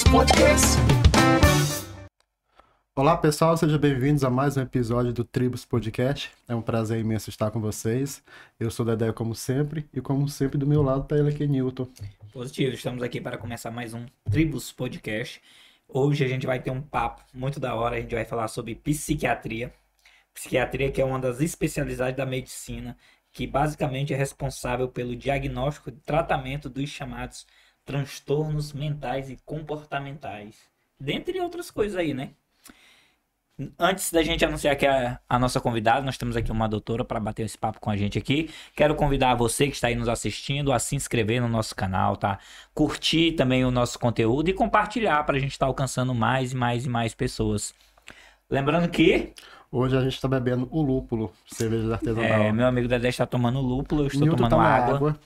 Tribos Podcast. Olá pessoal, sejam bem-vindos a mais um episódio do Tribos Podcast. É um prazer imenso estar com vocês. Eu sou o Dedé como sempre, e como sempre do meu lado está ele aqui, Newton. Positivo, estamos aqui para começar mais um Tribos Podcast. Hoje a gente vai ter um papo muito da hora, a gente vai falar sobre psiquiatria. Psiquiatria que é uma das especialidades da medicina, que basicamente é responsável pelo diagnóstico e tratamento dos chamados transtornos mentais e comportamentais. Dentre outras coisas aí, né? Antes da gente anunciar que a nossa convidada, nós temos aqui uma doutora para bater esse papo com a gente aqui. Quero convidar você que está aí nos assistindo a se inscrever no nosso canal, tá? Curtir também o nosso conteúdo e compartilhar para a gente estar alcançando mais e mais e mais pessoas. Lembrando que... Hoje a gente está bebendo o lúpulo, cerveja artesanal. meu amigo Dedé está tomando lúpulo, eu estou Newton tomando toma água.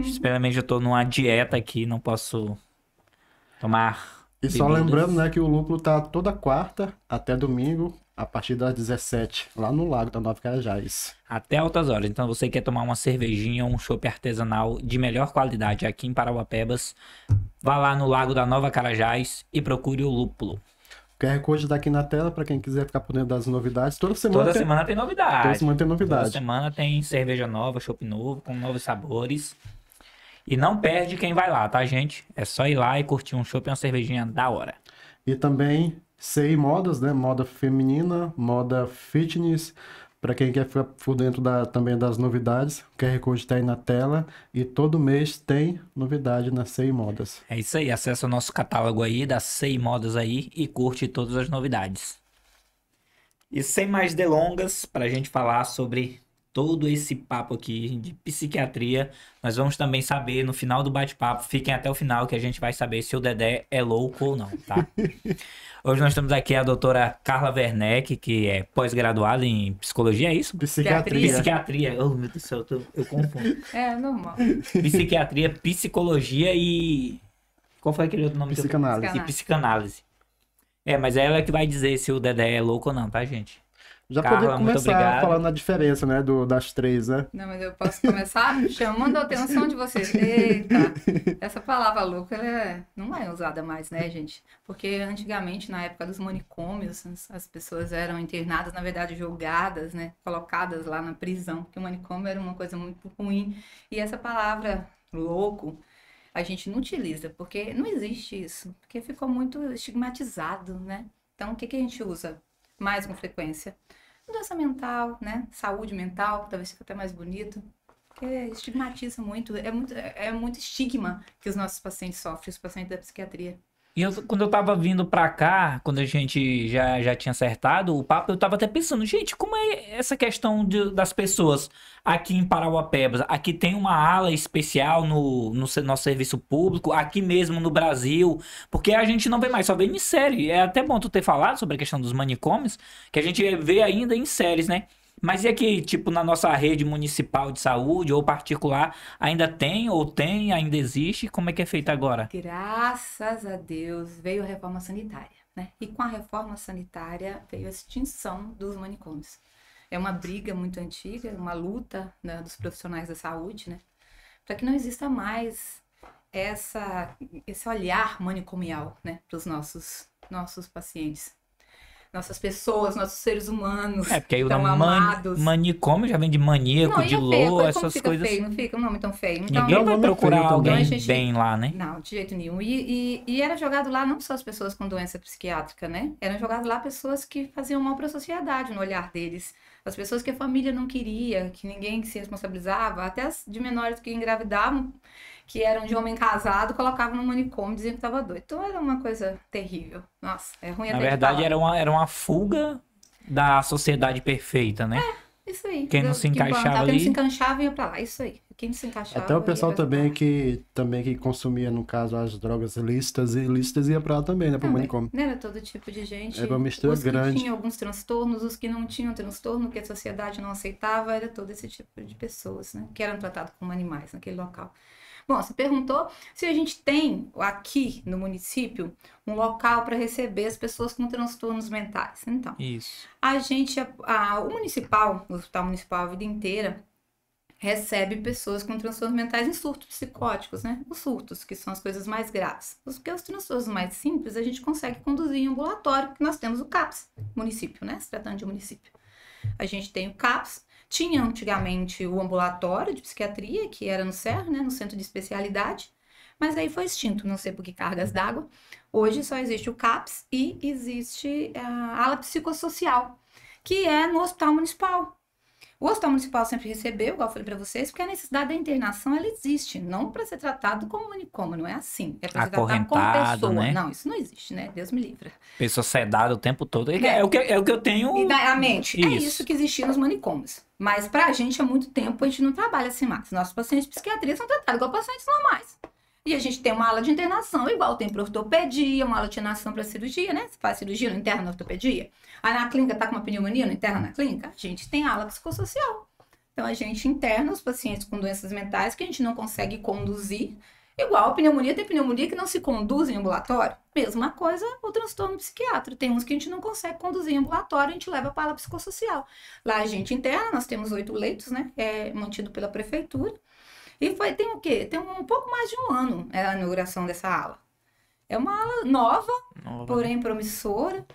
Simplesmente eu estou numa dieta aqui, não posso tomar E só bebidas. lembrando, né, que o lúpulo tá toda quarta até domingo, a partir das 17, lá no Lago da Nova Carajás. Até altas horas. Então, você quer tomar uma cervejinha ou um chopp artesanal de melhor qualidade aqui em Parauapebas, vá lá no Lago da Nova Carajás e procure o lúpulo. O QR Code tá aqui na tela para quem quiser ficar por dentro das novidades. Toda semana Toda semana tem novidade. Toda semana tem Toda novidade. semana tem cerveja nova, chopp novo, com novos sabores. E não perde quem vai lá, tá, gente? É só ir lá e curtir um chopp e uma cervejinha da hora. E também CI Modas, né? Moda feminina, moda fitness. Para quem quer ficar por dentro também das novidades, o QR Code está aí na tela. E todo mês tem novidade na CI Modas. É isso aí, acessa o nosso catálogo aí das CI Modas aí e curte todas as novidades. E sem mais delongas, para a gente falar sobre todo esse papo aqui de psiquiatria, nós vamos também saber no final do bate-papo, fiquem até o final que a gente vai saber se o Dedé é louco ou não, tá? Hoje nós temos aqui a doutora Carla Werneck, que é psicóloga em psicologia, é isso? Psiquiatria. Psiquiatria, oh meu Deus do céu, eu confundo. É normal. Psiquiatria, psicologia e... Qual foi aquele outro nome? que eu- Psicanálise. E psicanálise. É, mas é ela que vai dizer se o Dedé é louco ou não, tá, gente? Já Carla, poderia muito começar obrigado. falando a diferença, né? Das três, né? Não, mas eu posso começar chamando a atenção de vocês. Eita, essa palavra louca, não é usada mais, né, gente? Porque antigamente, na época dos manicômios, as pessoas eram internadas, na verdade, julgadas, né? Colocadas lá na prisão, porque o manicômio era uma coisa muito ruim. E essa palavra louco, a gente não utiliza, porque não existe isso. Porque ficou muito estigmatizado, né? Então, o que a gente usa mais com frequência? Doença mental, né? Saúde mental, talvez fique até mais bonito. Porque estigmatiza muito, é muito estigma que os nossos pacientes sofrem, os pacientes da psiquiatria. E quando eu tava vindo pra cá, quando a gente já tinha acertado o papo, eu tava até pensando, gente, como é essa questão das pessoas aqui em Parauapebas? Aqui tem uma ala especial no nosso serviço público, aqui mesmo no Brasil, porque a gente não vê mais, só vê em série. É até bom tu ter falado sobre a questão dos manicômios, que a gente vê ainda em séries, né? Mas e aqui, tipo, na nossa rede municipal de saúde ou particular, ainda tem ou tem, ainda existe? Como é que é feito agora? Graças a Deus veio a reforma sanitária, né? E com a reforma sanitária veio a extinção dos manicômios. É uma briga muito antiga, uma luta, né, dos profissionais da saúde, né? Para que não exista mais esse olhar manicomial, né, para os nossos pacientes. Nossas pessoas, nossos seres humanos É, porque aí o tão nome amados. manicômio já vem de maníaco, Não, e de é feio, lua, como essas fica coisas. feio, não fica um nome tão feio. Então, Ninguém vai nome é procurar feio também. alguém Então, a gente- bem lá, né? não, de jeito nenhum. E era jogado lá não só as pessoas com doença psiquiátrica, né? Eram jogadas lá pessoas que faziam mal para a sociedade no olhar deles. As pessoas que a família não queria, que ninguém se responsabilizava, até as de menores que engravidavam, que eram de homem casado, colocavam no manicômio e diziam que estava doido. Então era uma coisa terrível. Nossa, é ruim Na até de verdade, falar. era uma fuga da sociedade perfeita, né? Isso aí. Quem não se Que encaixava plantava, Quem não se ali- encaixava ia pra lá. Isso aí. Quem não se encaixava Até o pessoal ia pra também lá. que consumia, no caso, as drogas ilícitas e ilícitas ia pra lá também, né? Pro Também. manicômio. Não era todo tipo de gente. Era uma mistura Os grande. que tinham alguns transtornos, os que não tinham transtorno, que a sociedade não aceitava, era todo esse tipo de pessoas, né? Que eram tratados como animais naquele local. Bom, você perguntou se a gente tem aqui no município um local para receber as pessoas com transtornos mentais. Então, Isso. a gente, o municipal, o Hospital Municipal a vida inteira, recebe pessoas com transtornos mentais em surtos psicóticos, né? Os surtos, que são as coisas mais graves. Porque os transtornos mais simples a gente consegue conduzir em ambulatório, porque nós temos o CAPS, município, né? Se tratando de município. A gente tem o CAPS, tinha antigamente o ambulatório de psiquiatria, que era no CER, né? No Centro de Especialidade, mas aí foi extinto, não sei por que cargas d'água. Hoje só existe o CAPS e existe a ala psicossocial, que é no Hospital Municipal. O Hospital Municipal sempre recebeu, igual eu falei para vocês, porque a necessidade da internação, ela existe, não para ser tratado como manicômio, não é assim. É para ser tratado como pessoa. Né? Não, isso não existe, né? Deus me livre. Pessoa sedada o tempo todo. É o que eu tenho... E a mente, é isso que existia nos manicômios. Mas pra gente, há muito tempo, a gente não trabalha assim mais. Nossos pacientes de psiquiatria são tratados igual pacientes normais. E a gente tem uma ala de internação, igual tem para ortopedia, uma ala de internação para cirurgia, né? Você faz cirurgia, não interna na ortopedia. Aí na clínica tá com uma pneumonia, não interna na clínica? A gente tem ala psicossocial. Então a gente interna os pacientes com doenças mentais que a gente não consegue conduzir. Igual a pneumonia, tem pneumonia que não se conduz em ambulatório. Mesma coisa o transtorno psiquiátrico. Tem uns que a gente não consegue conduzir em ambulatório, a gente leva para a ala psicossocial. Lá a gente interna, nós temos 8 leitos, né? É mantido pela prefeitura. E tem o quê? Tem um pouco mais de um ano a inauguração dessa ala. É uma ala nova. Porém promissora.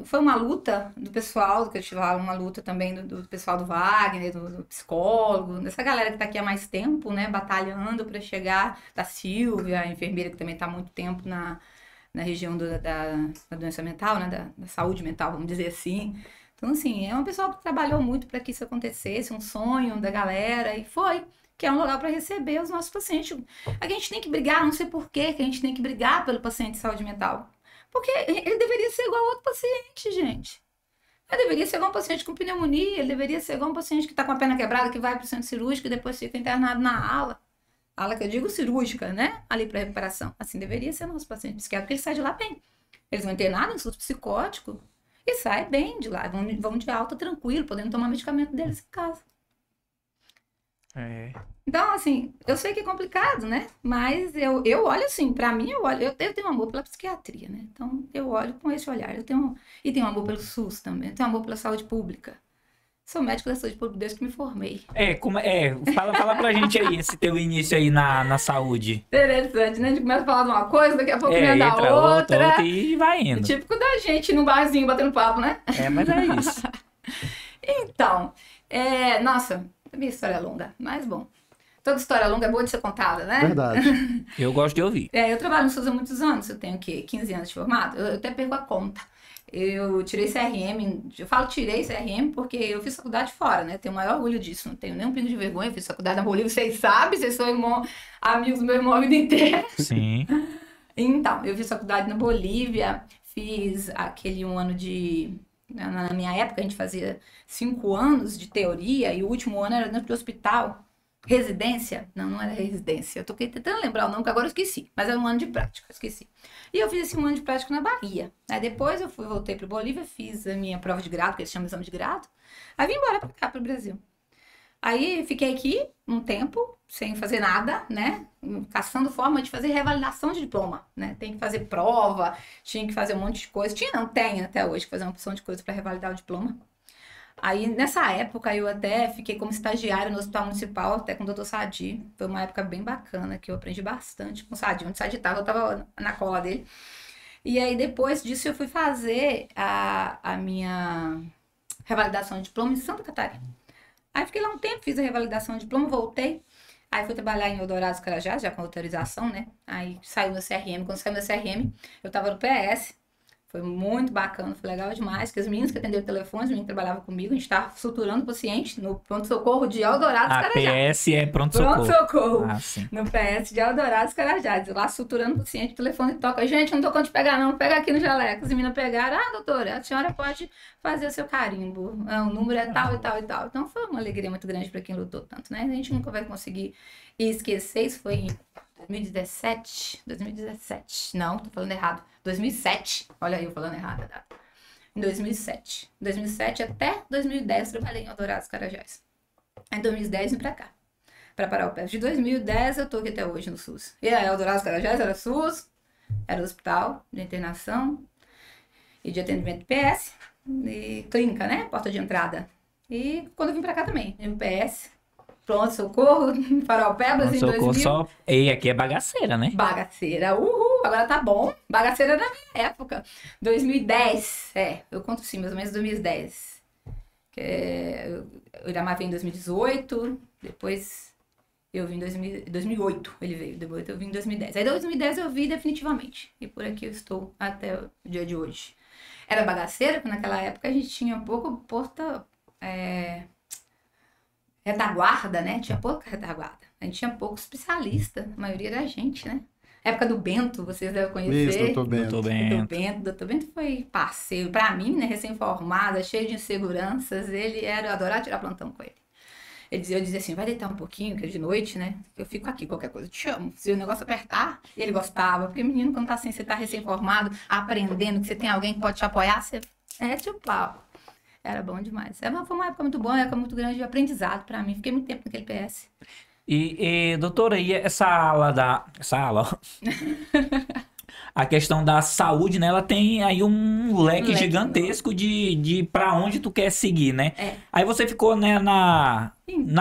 Foi uma luta do pessoal, que eu tive lá, uma luta também do pessoal do Wagner, do psicólogo, dessa galera que está aqui há mais tempo, né, batalhando para chegar, da Silvia, a enfermeira que também está há muito tempo na região da doença mental, né, da saúde mental, vamos dizer assim. Então, assim, é um pessoal que trabalhou muito para que isso acontecesse, um sonho da galera, e foi. Que é um lugar para receber os nossos pacientes. A gente tem que brigar, não sei por que a gente tem que brigar pelo paciente de saúde mental. Porque ele deveria ser igual a outro paciente, gente. Ele deveria ser igual um paciente com pneumonia, ele deveria ser igual um paciente que está com a perna quebrada, que vai para o centro cirúrgico e depois fica internado na ala. Ala que eu digo cirúrgica, né? Ali para recuperação. Assim deveria ser nosso paciente psiquiátrico, porque ele sai de lá bem. Eles vão internados em surto psicótico e saem bem de lá. Vão de alta tranquilo, podendo tomar medicamento deles em casa. Então, assim, eu sei que é complicado, né? Mas eu olho assim, pra mim, eu tenho amor pela psiquiatria, né? Então, eu olho com esse olhar. E tenho amor pelo SUS também, eu tenho amor pela saúde pública. Sou médico da saúde pública desde que me formei. Fala pra gente aí, esse teu início aí na saúde. Interessante, né? A gente começa a falar de uma coisa, daqui a pouco emenda outra. E vai indo. Típico da gente no barzinho batendo papo, né? Mas é isso. Então, nossa... Minha história é longa, mas bom. Toda história longa é boa de ser contada, né? Verdade. Eu gosto de ouvir. Eu trabalho no SUS há muitos anos. Eu tenho o quê? 15 anos de formado? Eu até perco a conta. Eu tirei CRM. Eu falo tirei CRM porque eu fiz faculdade fora, né? Tenho o maior orgulho disso. Não tenho nem um pingo de vergonha. Eu fiz faculdade na Bolívia. Vocês sabem, vocês são amigos do meu irmão a vida inteira. Sim. Então, eu fiz faculdade na Bolívia. Fiz aquele um ano de... Na minha época, a gente fazia 5 anos de teoria e o último ano era dentro do hospital. Residência? Não era residência. Eu tô tentando lembrar o nome, que agora eu esqueci. Mas era um ano de prática, eu esqueci. E eu fiz esse um ano de prática na Bahia. Aí depois eu voltei para Bolívia, fiz a minha prova de grado, que eles chamam de exame de grado. Aí vim embora para cá, para o Brasil. Aí fiquei aqui um tempo, sem fazer nada, né? Caçando forma de fazer revalidação de diploma, né? Tem que fazer prova, tinha que fazer um monte de coisa. Tem até hoje que fazer uma opção de coisa para revalidar o diploma. Aí, nessa época, eu até fiquei como estagiária no Hospital Municipal, até com o Dr. Sadi. Foi uma época bem bacana, que eu aprendi bastante com o Sadi. Onde o Sadi estava, eu estava na cola dele. E aí, depois disso, eu fui fazer a minha revalidação de diploma em Santa Catarina. Aí, fiquei lá um tempo, fiz a revalidação de diploma, voltei. Aí, fui trabalhar em Eldorado, Carajás, já com autorização, né? Aí, saiu meu CRM. Quando saiu meu CRM, eu estava no PS. Foi muito bacana, foi legal demais, porque os meninos que atenderam o telefone, os meninos que trabalhavam comigo, a gente estava suturando o paciente no pronto-socorro de Eldorado, Carajás. PS é pronto-socorro. Pronto-socorro. No PS de Eldorado, Carajás. Lá suturando o paciente, o telefone toca. Gente, não tô conta de pegar não, pega aqui no jaleco. Os meninos pegaram, doutora, a senhora pode fazer o seu carimbo. O número é tal e tal e tal. Então foi uma alegria muito grande para quem lutou tanto, né? A gente nunca vai conseguir esquecer, isso foi em 2017, não, tô falando errado, 2007, olha aí eu falando errado a data, em 2007 até 2010 trabalhei em Eldorado, Carajás, em 2010 vim pra cá, pra parar o pé, de 2010 eu tô aqui até hoje no SUS, e a Eldorado, Carajás era SUS, era hospital de internação e de atendimento PS, e clínica, né, porta de entrada, e quando eu vim pra cá também, no PS, Pronto, socorro, Paraupebas em Socorro 2000. só. E aqui é bagaceira, né? Bagaceira, uhul, agora tá bom. Bagaceira da minha época. 2010, eu conto sim, mais ou menos 2010. O Iramar veio em 2018, depois eu vim em 2008, ele veio, depois eu vim em 2010. Aí em 2010 eu vi definitivamente, e por aqui eu estou até o dia de hoje. Era bagaceira, porque naquela época a gente tinha pouco retaguarda, né? Tinha pouca retaguarda. A gente tinha pouco especialista, a maioria da gente, né? Época do Bento, vocês devem conhecer. Isso, doutor Bento. Doutor Bento foi parceiro. Pra mim, né, recém-formada, cheio de inseguranças, eu adorava tirar plantão com ele. Eu dizia assim, vai deitar um pouquinho, que é de noite, né? Eu fico aqui, qualquer coisa, eu te chamo. Se o negócio apertar, ele gostava. Porque menino, quando tá assim, você tá recém-formado, aprendendo, que você tem alguém que pode te apoiar, você o pau. Era bom demais. Foi uma época muito boa, uma época muito grande de aprendizado pra mim. Fiquei muito tempo naquele PS. Doutora, e essa ala, ó. A questão da saúde, né? Ela tem aí um leque gigantesco de para onde tu quer seguir, né? Aí você ficou, né, na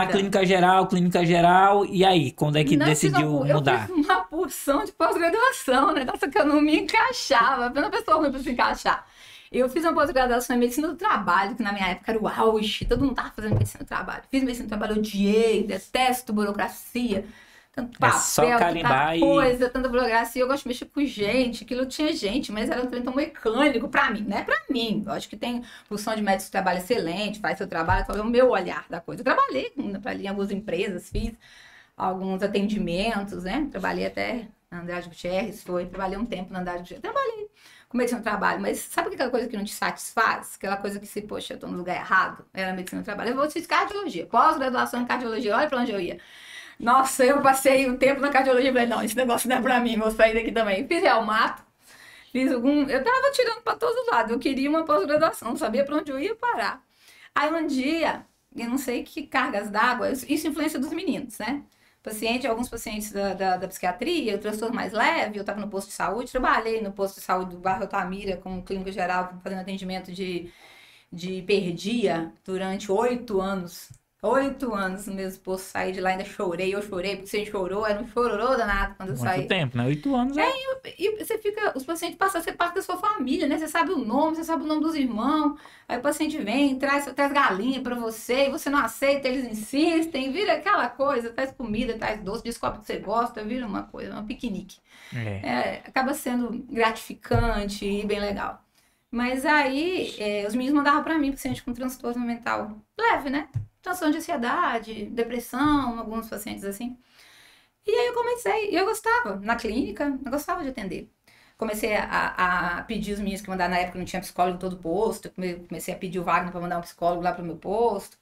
clínica geral, e aí, quando é que decidiu mudar? Eu fiz uma porção de pós-graduação, né? Nossa, que eu não me encaixava. Foi uma pessoa ruim pra se encaixar. Eu fiz uma pós-graduação em medicina do trabalho, que na minha época era o auge, todo mundo tava fazendo medicina do trabalho. Fiz medicina do trabalho, odiei, detesto burocracia, tanto papel, só carimbar tanta coisa, tanta burocracia. Eu gosto de mexer com gente, aquilo tinha gente, mas era um trem tão mecânico pra mim, né? Pra mim, eu acho que tem função de médico que trabalha excelente, faz seu trabalho, é o meu olhar da coisa. Eu trabalhei em algumas empresas, fiz alguns atendimentos, né? Trabalhei até na Andrade Gutierrez, trabalhei um tempo na Andrade Gutierrez, trabalhei com medicina do trabalho, mas sabe aquela coisa que não te satisfaz? Aquela coisa que poxa, eu tô no lugar errado, era medicina do trabalho. Eu fiz cardiologia, pós-graduação em cardiologia, olha pra onde eu ia. Nossa, eu passei um tempo na cardiologia e falei, não, esse negócio não é pra mim, vou sair daqui também. Fiz reumato, eu tava tirando pra todos os lados, eu queria uma pós-graduação, não sabia pra onde eu ia parar. Aí um dia, eu não sei que cargas d'água, isso influencia dos meninos, né? Alguns pacientes da psiquiatria, o transtorno mais leve, eu estava no posto de saúde, trabalhei no posto de saúde do bairro Altamira com clínica geral, fazendo atendimento de hiperdia durante 8 anos. 8 anos no mesmo posto, saí de lá, ainda chorei, porque você chorou, era um chororô danado quando eu saí. Muito tempo, né? 8 anos, né? E você fica, os pacientes passam a ser parte da sua família, né? Você sabe o nome dos irmãos, aí o paciente vem, traz galinha pra você, e você não aceita, eles insistem, vira aquela coisa, traz comida, traz doce, descobre que você gosta, vira uma coisa, um piquenique. Acaba sendo gratificante e bem legal. Mas aí, os meninos mandavam pra mim, paciente com transtorno mental leve, né? Transtorno de ansiedade, depressão, alguns pacientes assim. E aí eu comecei, eu gostava, na clínica, eu gostava de atender. Comecei a pedir os meninos que mandaram, na época não tinha psicólogo em todo posto, comecei a pedir o Wagner para mandar um psicólogo lá pro meu posto.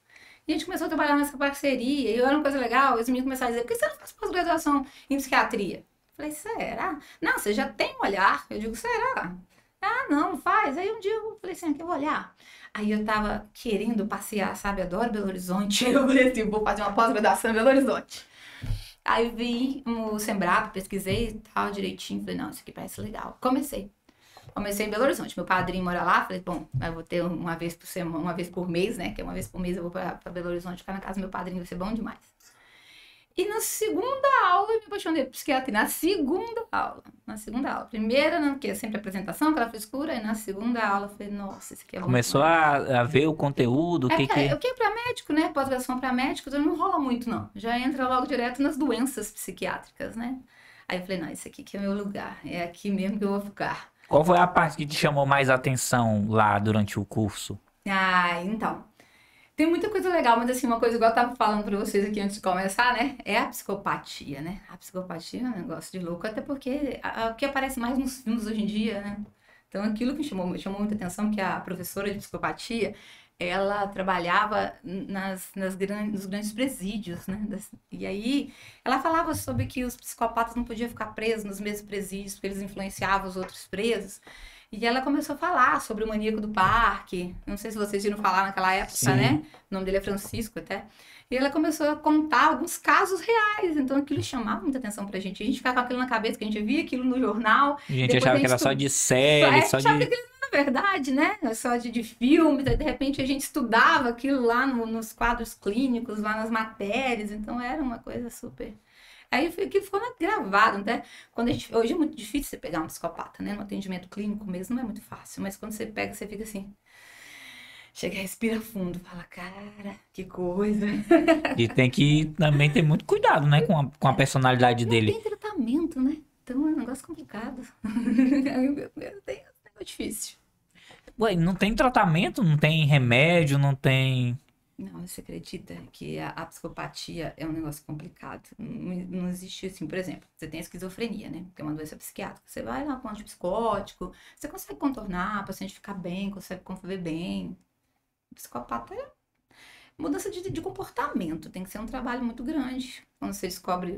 E a gente começou a trabalhar nessa parceria, e era uma coisa legal, os meninos começaram a dizer, por que você não faz pós-graduação em psiquiatria? Eu falei, será? Não, você já tem um olhar. Eu digo, será? Ah, não, faz. Aí um dia eu falei assim, que eu vou olhar. Aí eu tava querendo passear, sabe? Adoro Belo Horizonte. Eu falei assim, vou fazer uma pós-graduação em Belo Horizonte. Aí vi o Sembrap, pesquisei e tal, direitinho. Falei, não, isso aqui parece legal. Comecei em Belo Horizonte. Meu padrinho mora lá. Falei, bom, eu vou ter uma vez por semana, uma vez por mês, né? Que é uma vez por mês eu vou pra Belo Horizonte ficar na casa do meu padrinho, vai ser bom demais. E na segunda aula eu me apaixonei por psiquiatria. Na segunda aula. Primeira, não, que é sempre apresentação, aquela frescura. E na segunda aula eu falei, nossa, isso aqui é bom. Começou a ver o conteúdo, o que é? O que é pra médico, né? Pós-graduação pra médico, então não rola muito, não. Já entra logo direto nas doenças psiquiátricas, né? Aí eu falei, não, isso aqui que é meu lugar. É aqui mesmo que eu vou ficar. Qual foi a parte que te chamou mais atenção lá durante o curso? Então... Tem muita coisa legal, mas assim, uma coisa igual eu tava falando pra vocês aqui antes de começar, né? É a psicopatia, né? A psicopatia é um negócio de louco, até porque o que aparece mais nos filmes hoje em dia, né? Então aquilo que chamou muita atenção, que a professora de psicopatia, ela trabalhava nos grandes presídios, né? E aí ela falava sobre que os psicopatas não podiam ficar presos nos mesmos presídios, porque eles influenciavam os outros presos. E ela começou a falar sobre o maníaco do parque. Não sei se vocês viram falar naquela época, sim, né? O nome dele é Francisco até. E ela começou a contar alguns casos reais. Então aquilo chamava muita atenção pra gente. A gente ficava com aquilo na cabeça, que a gente via aquilo no jornal. A gente achava que era só de série, só de... Achava que aquilo na verdade, né? Só de filmes, de repente a gente estudava aquilo lá nos quadros clínicos, lá nas matérias, então era uma coisa super. Aí aquilo ficou gravado, né? Hoje é muito difícil você pegar um psicopata, né? No atendimento clínico mesmo não é muito fácil, mas quando você pega, você fica assim. Chega, respira fundo, fala, cara, que coisa. E tem que também ter muito cuidado, né, com a personalidade dele. Não tem tratamento, né? Então é um negócio complicado. É difícil. Ué, não tem tratamento, não tem remédio, não tem... Não, você acredita que a psicopatia é um negócio complicado? Não existe assim, por exemplo, você tem a esquizofrenia, né? Que é uma doença psiquiátrica. Você vai lá com antipsicótico, você consegue contornar, o paciente ficar bem, consegue conviver bem. O psicopata é mudança de comportamento, tem que ser um trabalho muito grande. Quando você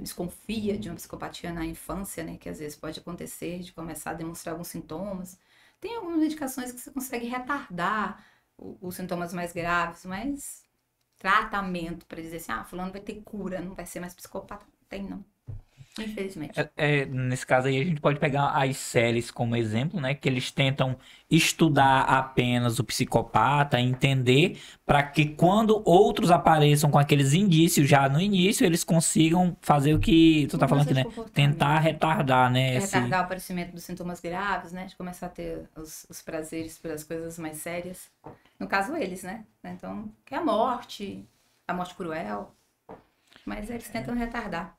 desconfia de uma psicopatia na infância, né? Que às vezes pode acontecer, de começar a demonstrar alguns sintomas. Tem algumas medicações que você consegue retardar os sintomas mais graves, mas tratamento para dizer assim, fulano vai ter cura, não vai ser mais psicopata, não tem não. Infelizmente. Nesse caso aí a gente pode pegar as séries como exemplo, né? Que eles tentam estudar apenas o psicopata, entender para que quando outros apareçam com aqueles indícios já no início, eles consigam fazer o que tu tá falando aqui, né? Tentar retardar, né? Retardar o aparecimento dos sintomas graves, né? De começar a ter os prazeres pelas coisas mais sérias. No caso, eles, né? Então, que é a morte cruel. Mas eles tentam retardar.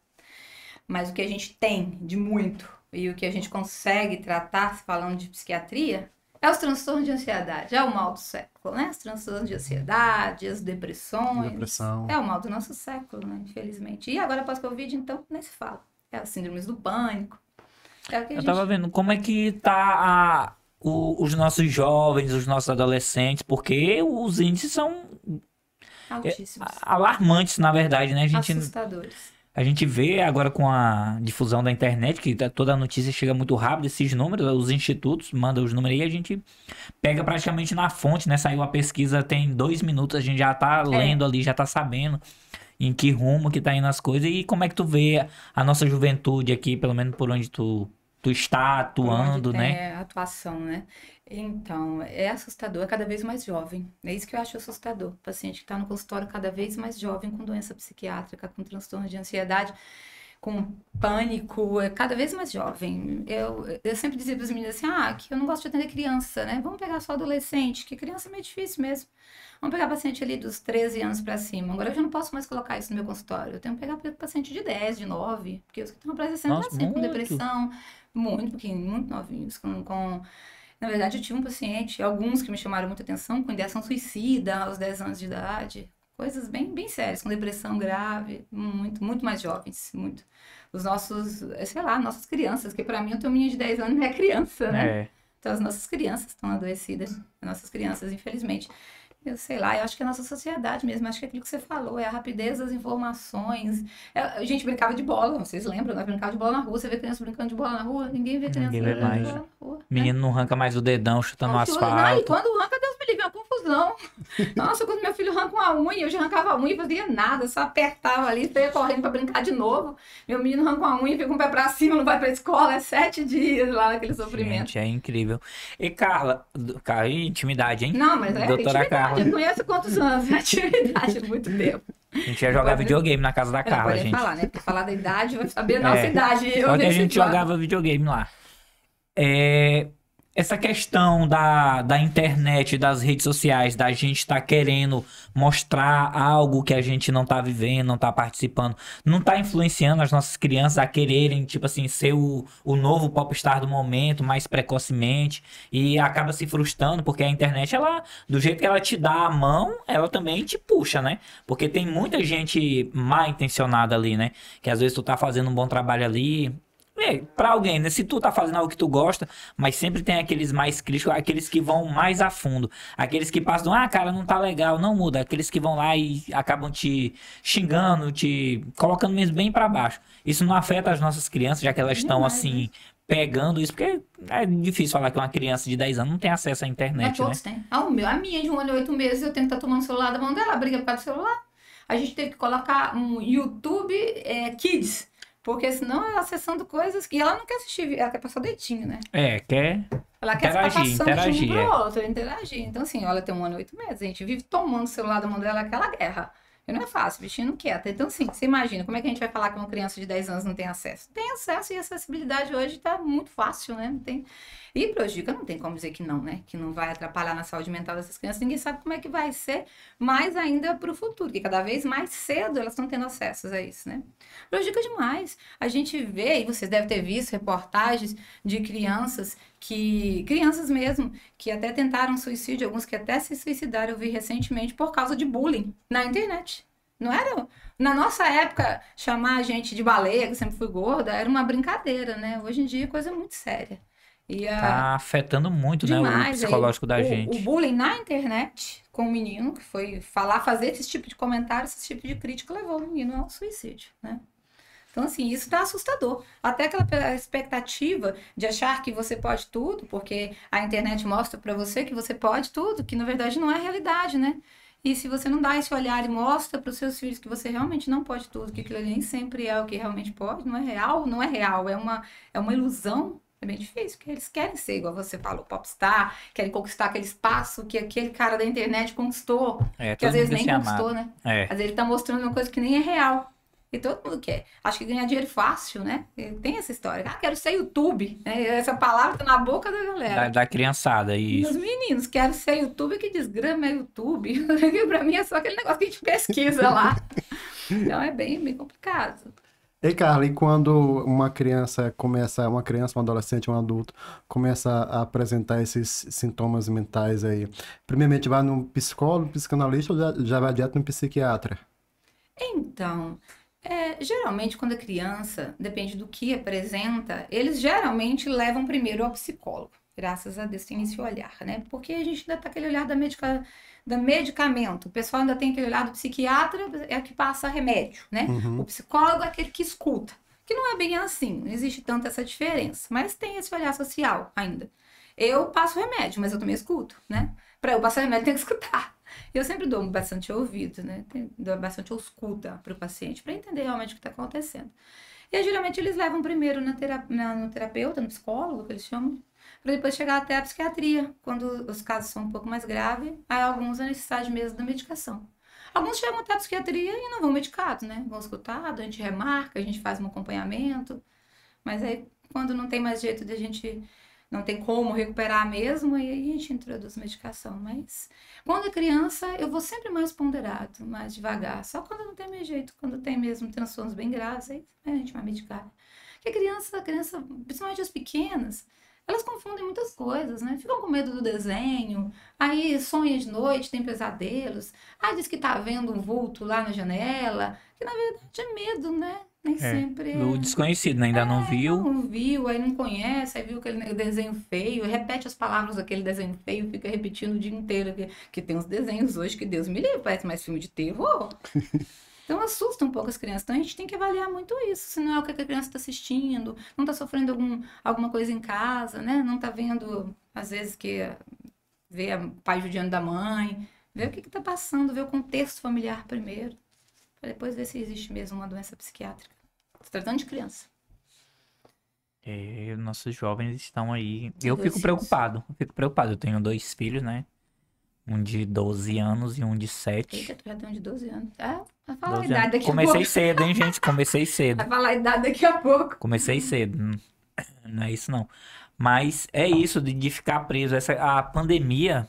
Mas o que a gente tem de muito e o que a gente consegue tratar, falando de psiquiatria, é os transtornos de ansiedade. É o mal do século, né? Os transtornos de ansiedade, as depressões. Depressão. É o mal do nosso século, né? Infelizmente. E agora, pós-Covid, então, nem se fala. É as síndromes do pânico. É o que a gente... tava vendo como é que tá os nossos jovens, os nossos adolescentes, porque os índices são altíssimos. Alarmantes, na verdade, né? Assustadores. A gente vê agora com a difusão da internet, que toda a notícia chega muito rápido, esses números, os institutos mandam os números aí, a gente pega praticamente na fonte, né? Saiu a pesquisa tem 2 minutos, a gente já tá lendo ali, já tá sabendo em que rumo que tá indo as coisas. E como é que tu vê a nossa juventude aqui, pelo menos por onde tu está atuando, né? Atuação, né? Então, é assustador, é cada vez mais jovem. É isso que eu acho assustador. O paciente que está no consultório cada vez mais jovem, com doença psiquiátrica, com transtorno de ansiedade, com pânico, é cada vez mais jovem. Eu sempre dizia para as meninas assim, que eu não gosto de atender criança, né? Vamos pegar só adolescente, que criança é meio difícil mesmo. Vamos pegar paciente ali dos 13 anos para cima. Agora eu já não posso mais colocar isso no meu consultório. Eu tenho que pegar paciente de 10, de 9, porque os que estão aparecendo assim, com depressão, muito pequenininho, muito novinhos, Na verdade, eu tive um paciente, alguns que me chamaram muita atenção, com ideação suicida aos 10 anos de idade. Coisas bem, bem sérias, com depressão grave, muito, muito mais jovens, muito. Os nossos, nossas crianças, que para mim, eu tenho menina de 10 anos, não é criança, né? Então, as nossas crianças estão adoecidas, as nossas crianças, infelizmente. Eu sei lá, eu acho que é a nossa sociedade mesmo, acho que é aquilo que você falou, é a rapidez das informações. A gente brincava de bola, vocês lembram? Nós brincava de bola na rua, você vê criança brincando de bola na rua, ninguém vê criança brincando de bola na rua. Menino não arranca mais o dedão chutando o asfalto. Não, e quando arranca, Deus me livre, é uma confusão. Nossa, quando meu filho arranca uma unha, eu já arrancava a unha e fazia nada, só apertava ali, ia correndo pra brincar de novo. Meu menino arranca uma unha, fica com o pé pra cima, não vai pra escola, é 7 dias lá naquele sofrimento. Gente, é incrível. E Carla, intimidade, hein? Não, mas Doutora Carla. Eu conheço quantos anos? Atividade, muito tempo. A gente ia jogar videogame na casa da Carla, gente. Falar, né? Porque falar da idade, vai saber a nossa idade. Só que a gente jogava videogame lá. Essa questão da internet, das redes sociais, da gente estar querendo mostrar algo que a gente não tá vivendo, não tá participando, não tá influenciando as nossas crianças a quererem, tipo assim, ser o novo popstar do momento, mais precocemente, e acaba se frustrando, porque a internet, ela, do jeito que ela te dá a mão, ela também te puxa, né? Porque tem muita gente mal intencionada ali, né? Que às vezes tu tá fazendo um bom trabalho ali... pra alguém, né? Se tu tá fazendo algo que tu gosta, mas sempre tem aqueles mais críticos, aqueles que vão mais a fundo, aqueles que passam, cara, não tá legal, não muda, aqueles que vão lá e acabam te xingando, te colocando mesmo bem pra baixo. Isso não afeta as nossas crianças, já que elas estão assim, pegando isso, porque é difícil falar que uma criança de 10 anos não tem acesso à internet, todos né? Têm. A minha de 1 ano e 8 meses, eu tenho que estar tomando o celular da mão dela, briga por causa do celular. A gente teve que colocar um YouTube Kids, Porque senão ela acessando coisas que ela não quer assistir, ela quer passar o dedinho, né? Quer Ela quer ficar interagir, passando de um interagir, pro outro, interagir. Então, assim, ela tem 1 ano e 8 meses, a gente vive tomando o celular da mão dela, aquela guerra. E não é fácil, o bichinho não quieta. Então, assim, você imagina, como é que a gente vai falar que uma criança de 10 anos não tem acesso? Tem acesso e a acessibilidade hoje tá muito fácil, né? Não tem... E prejudica, não tem como dizer que não, né? Que não vai atrapalhar na saúde mental dessas crianças. Ninguém sabe como é que vai ser, mais ainda para o futuro, que cada vez mais cedo elas estão tendo acesso a isso, né? Prejudica demais. A gente vê, e vocês devem ter visto reportagens de crianças mesmo, que até tentaram suicídio, alguns que até se suicidaram, eu vi recentemente, por causa de bullying na internet. Não era... Na nossa época, chamar a gente de baleia, que eu sempre fui gorda, era uma brincadeira, né? Hoje em dia é coisa muito séria. Tá afetando muito, demais, né, o psicológico da gente. O bullying na internet com o menino, que foi fazer esse tipo de comentário, esse tipo de crítica, levou o menino ao suicídio, né? Então, assim, isso tá assustador. Até aquela expectativa de achar que você pode tudo, porque a internet mostra pra você que você pode tudo, que na verdade não é realidade, né? E se você não dá esse olhar e mostra para os seus filhos que você realmente não pode tudo, que aquilo ali nem sempre é o que realmente pode, não é real, é uma ilusão. É bem difícil, porque eles querem ser, igual você falou, popstar, querem conquistar aquele espaço que aquele cara da internet conquistou, que às vezes nem conquistou, né? Às vezes ele tá mostrando uma coisa que nem é real. E todo mundo quer. Acho que ganhar dinheiro fácil, né? Tem essa história. Quero ser YouTube. Né? Essa palavra tá na boca da galera. Da criançada, isso. Os meninos, quero ser YouTube, que desgrama é YouTube. Pra mim é só aquele negócio que a gente pesquisa lá. Então é bem complicado. Ei, Carla, e quando uma criança, um adolescente, um adulto, começa a apresentar esses sintomas mentais aí, primeiramente vai no psicólogo, psicanalista ou já vai direto no psiquiatra? Então, geralmente quando a criança, depende do que apresenta, eles geralmente levam primeiro ao psicólogo. Graças a Deus tem esse olhar, né? Porque a gente ainda tá aquele olhar da medicamento. O pessoal ainda tem aquele olhar do psiquiatra, é o que passa remédio, né? Uhum. O psicólogo é aquele que escuta. Que não é bem assim, não existe tanto essa diferença. Mas tem esse olhar social ainda. Eu passo remédio, mas eu também escuto, né? Para eu passar remédio, tem que escutar. Eu sempre dou bastante ouvido, né? Dou bastante escuta para o paciente, para entender realmente o que está acontecendo. E aí, geralmente eles levam primeiro no terapeuta, no psicólogo, que eles chamam, para depois chegar até a psiquiatria, quando os casos são um pouco mais graves, aí alguns a necessidade mesmo da medicação. Alguns chegam até a psiquiatria e não vão medicados, né? Vão escutados, a gente remarca, a gente faz um acompanhamento, mas aí quando não tem mais jeito de a gente, não tem como recuperar mesmo, aí a gente introduz medicação. Mas quando é criança, eu vou sempre mais ponderado, mais devagar. Só quando não tem mais jeito, quando tem mesmo transtornos bem graves, aí a gente vai medicar. Porque a criança, principalmente as pequenas, elas confundem muitas coisas, né? Ficam com medo do desenho, aí sonha de noite, tem pesadelos, aí diz que tá vendo um vulto lá na janela, que na verdade é medo, né? Nem sempre O desconhecido, né? Ainda não viu. Não viu, aí não conhece, aí viu aquele desenho feio, repete as palavras daquele desenho feio, fica repetindo o dia inteiro, que tem uns desenhos hoje que Deus me livre, parece mais filme de terror. Então assusta um pouco as crianças. Então a gente tem que avaliar muito isso. Se não é o que a criança está assistindo, não está sofrendo alguma coisa em casa, né? Não está vendo, às vezes, que vê o pai judiando da mãe. Vê o que está passando, vê o contexto familiar primeiro. Para depois ver se existe mesmo uma doença psiquiátrica. Se tratando de criança. Nossos jovens estão aí. Eu fico preocupado. Eu tenho 2 filhos, né? Um de 12 anos e um de 7. Eita, tu já tem um de 12 anos. Vai falar a idade daqui a pouco. Comecei cedo, hein, gente? Comecei cedo. Vai falar a idade daqui a pouco. Comecei cedo. Não é isso, não. Mas é isso de ficar preso. A pandemia,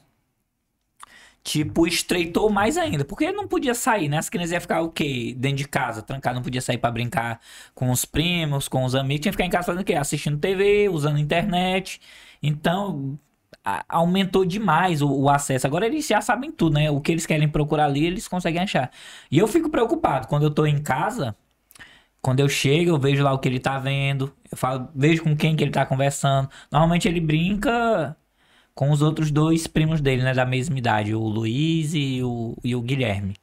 tipo, estreitou mais ainda. Porque não podia sair, né? As crianças iam ficar o quê? Dentro de casa, trancado. Não podia sair pra brincar com os primos, com os amigos. Tinha que ficar em casa fazendo o quê? Assistindo TV, usando internet. Então, aumentou demais o acesso. Agora eles já sabem tudo, né? O que eles querem procurar ali, eles conseguem achar. E eu fico preocupado. Quando eu tô em casa, quando eu chego, eu vejo lá o que ele tá vendo. Vejo com quem que ele tá conversando. Normalmente ele brinca com os outros 2 primos dele, né? Da mesma idade. O Luiz e o Guilherme.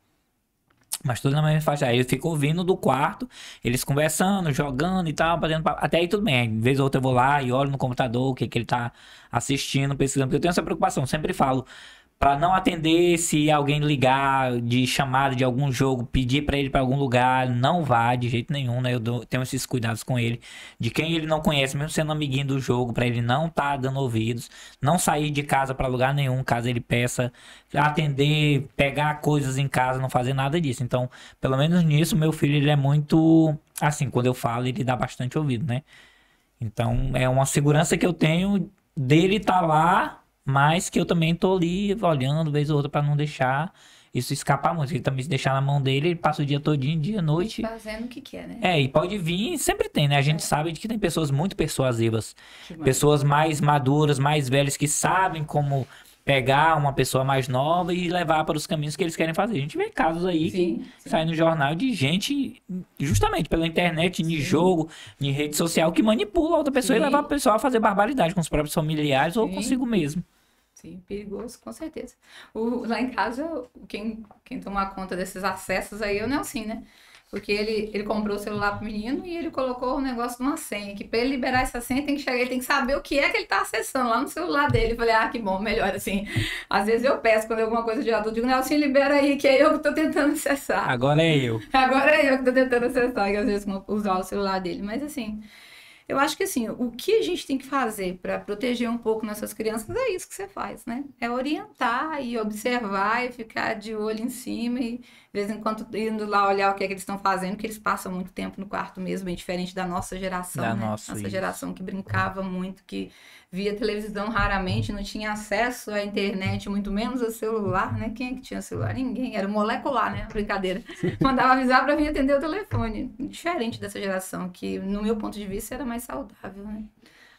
Mas tudo na mesma faixa. Aí eu fico ouvindo do quarto, eles conversando, jogando e tal, fazendo papo. Até aí tudo bem. De vez ou outra eu vou lá e olho no computador o que ele tá assistindo, pesquisando. Porque eu tenho essa preocupação. Sempre falo Pra não atender se alguém ligar de chamada de algum jogo, pedir pra ele pra algum lugar, não vá de jeito nenhum, né? Tenho esses cuidados com ele. De quem ele não conhece, mesmo sendo amiguinho do jogo, pra ele não tá dando ouvidos. Não sair de casa pra lugar nenhum, caso ele peça atender, pegar coisas em casa, não fazer nada disso. Então, pelo menos nisso, meu filho, ele é muito... Assim, quando eu falo, ele dá bastante ouvido, né? Então, é uma segurança que eu tenho dele estar lá, mas que eu também tô ali olhando, vez ou outra, pra não deixar isso escapar muito. Ele também se deixar na mão dele, ele passa o dia todinho, dia, noite. Fazendo o que quer, né? E pode vir, sempre tem, né? A gente sabe de que tem pessoas muito persuasivas. Demais. Pessoas mais maduras, mais velhas, que sabem como pegar uma pessoa mais nova e levar para os caminhos que eles querem fazer. A gente vê casos aí Sim, que saem no jornal de gente, justamente pela internet, em jogo, em rede social, que manipula a outra pessoa e leva a pessoa a fazer barbaridade com os próprios familiares ou consigo mesmo. Sim, perigoso, com certeza. Lá em casa, quem toma conta desses acessos aí é o Nelson, né? Porque ele comprou o celular pro menino e ele colocou o negócio de uma senha, que pra ele liberar essa senha ele tem que saber o que é que ele tá acessando lá no celular dele. Eu falei, que bom, melhor assim. Às vezes eu peço quando é alguma coisa de adulto, eu digo, Nelson, libera aí, que é eu que tô tentando acessar. Agora é eu. Agora é eu que tô tentando acessar, que às vezes usar o celular dele. Mas assim, eu acho que assim, o que a gente tem que fazer para proteger um pouco nossas crianças é isso que você faz, né? É orientar e observar e ficar de olho em cima e de vez em quando indo lá olhar o que é que eles estão fazendo, que eles passam muito tempo no quarto mesmo, bem diferente da nossa geração, né? Nossa geração que brincava muito, que via televisão raramente, não tinha acesso à internet, muito menos ao celular, né? Quem é que tinha celular? Ninguém, era molecular, né? Brincadeira. Mandava avisar para vir atender o telefone. Diferente dessa geração, que no meu ponto de vista era mais saudável, né?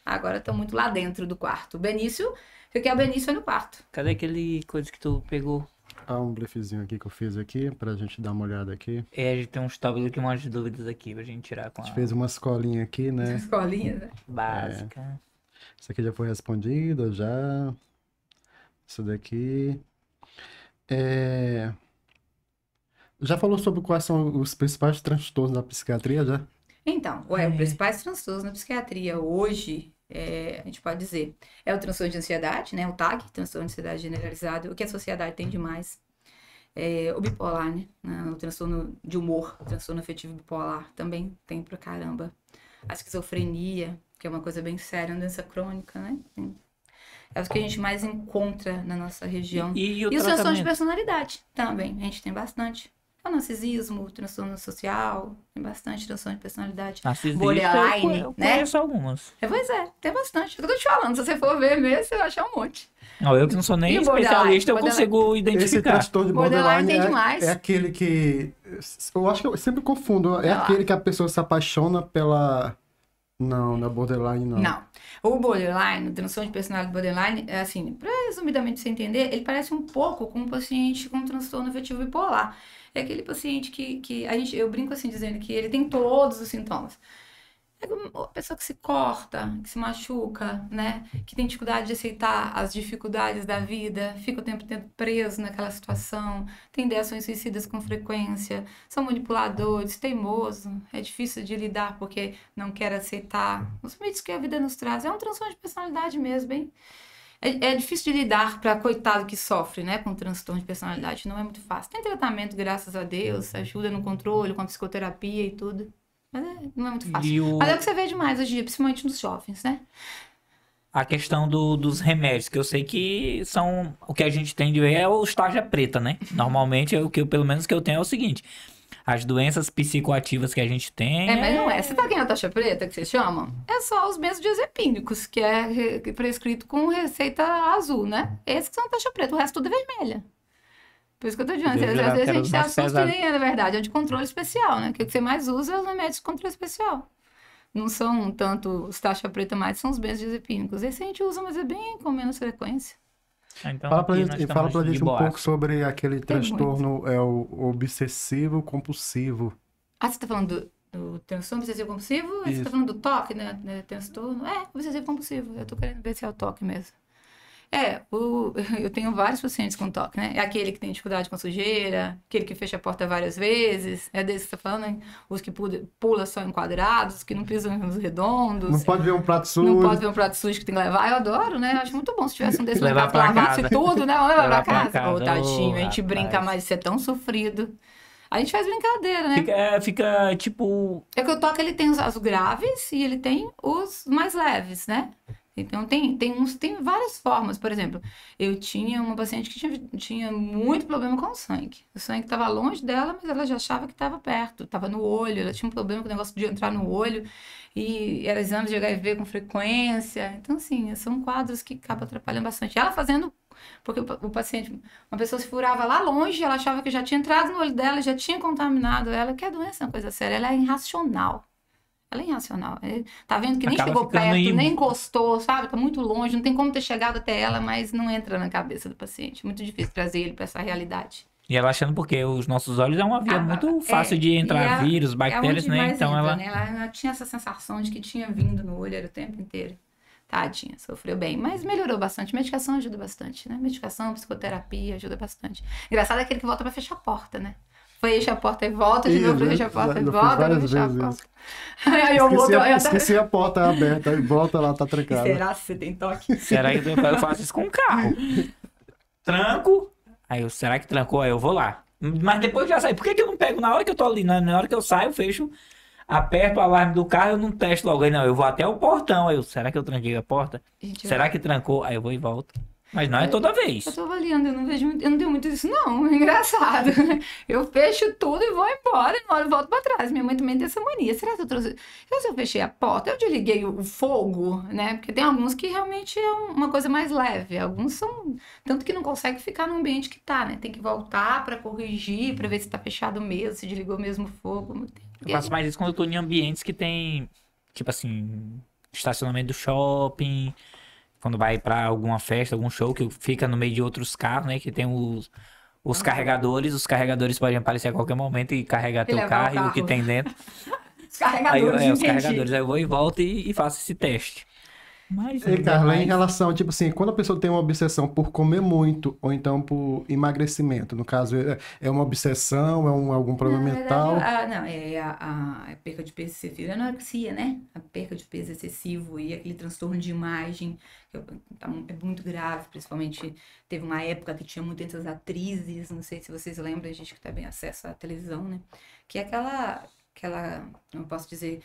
Agora estão muito lá dentro do quarto. O Benício, eu quero o Benício no quarto. Cadê aquele coisa que tu pegou? Um briefzinho aqui que eu fiz aqui, pra gente dar uma olhada aqui. A gente tem uns tópicos aqui, umas dúvidas aqui pra gente tirar com a gente fez uma escolinha aqui, né? Escolinha, né? Básica. Isso aqui já foi respondido, já. Isso daqui. Já falou sobre quais são os principais transtornos da psiquiatria, já? Então, os principais transtornos na psiquiatria hoje, a gente pode dizer, é o transtorno de ansiedade, né? O TAG, transtorno de ansiedade generalizado, o que a sociedade tem de mais. O bipolar, né? O transtorno de humor, o transtorno afetivo bipolar, também tem pra caramba. A esquizofrenia, que é uma coisa bem séria, uma doença crônica, né? É o que a gente mais encontra na nossa região. E os transtornos de personalidade também, a gente tem bastante. O narcisismo, o transtorno social, tem bastante transtorno de personalidade. Narcisismo, borderline, eu né? conheço algumas. Pois é, tem bastante. É o que eu tô te falando, se você for ver mesmo, você vai achar um monte. Não, eu que não sou nem especialista, eu consigo identificar. Esse transtorno de borderline tem demais. É aquele que... Eu acho que eu sempre confundo. É aquele que a pessoa se apaixona pela... Não, na borderline não. Não. O borderline, o transtorno de personalidade borderline, é assim, pra resumidamente você entender, ele parece um pouco com um paciente com transtorno afetivo bipolar. É aquele paciente que eu brinco assim, dizendo que ele tem todos os sintomas. É uma pessoa que se corta, que se machuca, né? Que tem dificuldade de aceitar as dificuldades da vida, fica o tempo preso naquela situação, tem ideações suicidas com frequência, são manipuladores, teimoso, é difícil de lidar porque não quer aceitar os limites que a vida nos traz. É um transtorno de personalidade mesmo, hein? É difícil de lidar para coitado que sofre, né, com transtorno de personalidade, não é muito fácil. Tem tratamento, graças a Deus, ajuda no controle, com a psicoterapia e tudo. Mas não é muito fácil. Mas é o que você vê demais hoje em dia, principalmente nos jovens, né? A questão dos remédios, que eu sei que são... O que a gente tem de ver é o tarja preta, né? Normalmente, pelo menos o que eu tenho é o seguinte. As doenças psicoativas que a gente tem... mas não é. Você tá aqui na taxa preta, que vocês chamam? É só os benzodiazepínicos, que é prescrito com receita azul, né? Esses que são taxa preta, o resto tudo é vermelha. Por isso que eu tô dizendo, às vezes a gente se assusta, na verdade, é de controle especial, né? Que o que você mais usa é os remédios de controle especial. Não são tanto os taxa preta mais, são os benzodiazepínicos. Esse a gente usa, mas é bem com menos frequência. Então, fala pra gente um pouco sobre aquele transtorno, o obsessivo compulsivo. Você tá falando do transtorno obsessivo compulsivo? Você tá falando do toque, né? Transtorno? Obsessivo compulsivo. Eu tô querendo ver se é o toque mesmo. Eu tenho vários pacientes com toque, né? É aquele que tem dificuldade com sujeira, aquele que fecha a porta várias vezes, é desse que você tá falando, né? Os que pula só em quadrados, os que não pisam nos redondos. Não pode ver um prato sujo. Não pode ver um prato sujo que tem que levar. Eu adoro, né? Eu acho muito bom se tivesse um desse Levar mercado, pra lavasse casa. tudo, né? Vamos levar Levar pra pra casa. Ô, casa. tadinho, Ô, a gente brinca, rapaz. mas isso é tão sofrido. A gente faz brincadeira, né? Fica tipo. É que o toque, ele tem os graves e ele tem os mais leves, né? Então, tem várias formas. Por exemplo, eu tinha uma paciente que tinha muito problema com o sangue. O sangue estava longe dela, mas ela já achava que estava perto, estava no olho. Ela tinha um problema com o negócio de entrar no olho. E era exames de HIV com frequência. Então, assim, são quadros que acabam atrapalhando bastante. Ela fazendo... Porque o paciente, uma pessoa se furava lá longe, ela achava que já tinha entrado no olho dela, já tinha contaminado ela, que a doença é uma coisa séria, ela é irracional. Ela é irracional. Tá vendo que nem Acaba chegou ficando perto, aí- nem encostou, sabe? Tá muito longe, não tem como ter chegado até ela, mas não entra na cabeça do paciente. Muito difícil trazer ele para essa realidade. E ela achando porque os nossos olhos é uma via muito fácil de entrar vírus, bactérias, onde né? mais Então entra, ela. né? Ela tinha essa sensação de que tinha vindo no olho era o tempo inteiro. Tadinha, sofreu bem, mas melhorou bastante. Medicação ajuda bastante, né? Medicação, psicoterapia ajuda bastante. Engraçado é aquele que volta pra fechar a porta, né? Fecha a porta e volta de novo, fecha a porta e eu fiz volta pra várias fechar a vezes porta. isso. Aí eu vou... Esqueci a porta aberta e volta lá, tá trancada. Será que você tem toque? Será que eu faço isso com o carro? Tranco. Aí eu, será que trancou? Aí eu vou lá. Mas depois já sai. Por que eu não pego na hora que eu tô ali? Na hora que eu saio, eu fecho, aperto o alarme do carro, eu não testo logo. Aí não, eu vou até o portão. Aí eu, será que eu tranquei a porta? Gente, Será que trancou? Aí eu vou e volto. Mas não é toda vez. eu tô avaliando, eu não tenho muito disso, não. É engraçado. Eu fecho tudo e vou embora, e na hora eu volto pra trás. Minha mãe também tem essa mania. Será que eu trouxe. Se eu fechei a porta, eu desliguei o fogo, né? Porque tem alguns que realmente é uma coisa mais leve. Alguns são. Tanto que não consegue ficar no ambiente que tá, né? Tem que voltar pra corrigir, pra ver se tá fechado mesmo, se desligou mesmo o fogo. Eu faço mais isso quando eu tô em ambientes que tem, tipo assim, estacionamento do shopping, quando vai pra alguma festa, algum show, que fica no meio de outros carros, né? Que tem os carregadores podem aparecer a qualquer momento e carregar teu levar o carro e o que carro. tem dentro. Os Aí carregadores, os entendi. carregadores, aí eu vou e volto e faço esse teste. Mas, E, Carla, em relação, tipo assim, quando a pessoa tem uma obsessão por comer muito, ou então por emagrecimento, no caso, é uma obsessão, algum problema Na mental? verdade, não, é a perca de peso excessivo, é anorexia, né? A perca de peso excessivo e aquele transtorno de imagem, que é muito grave, principalmente teve uma época que tinha muitas atrizes, não sei se vocês lembram, a gente que tem acesso à televisão, né? Que é aquela, não posso dizer,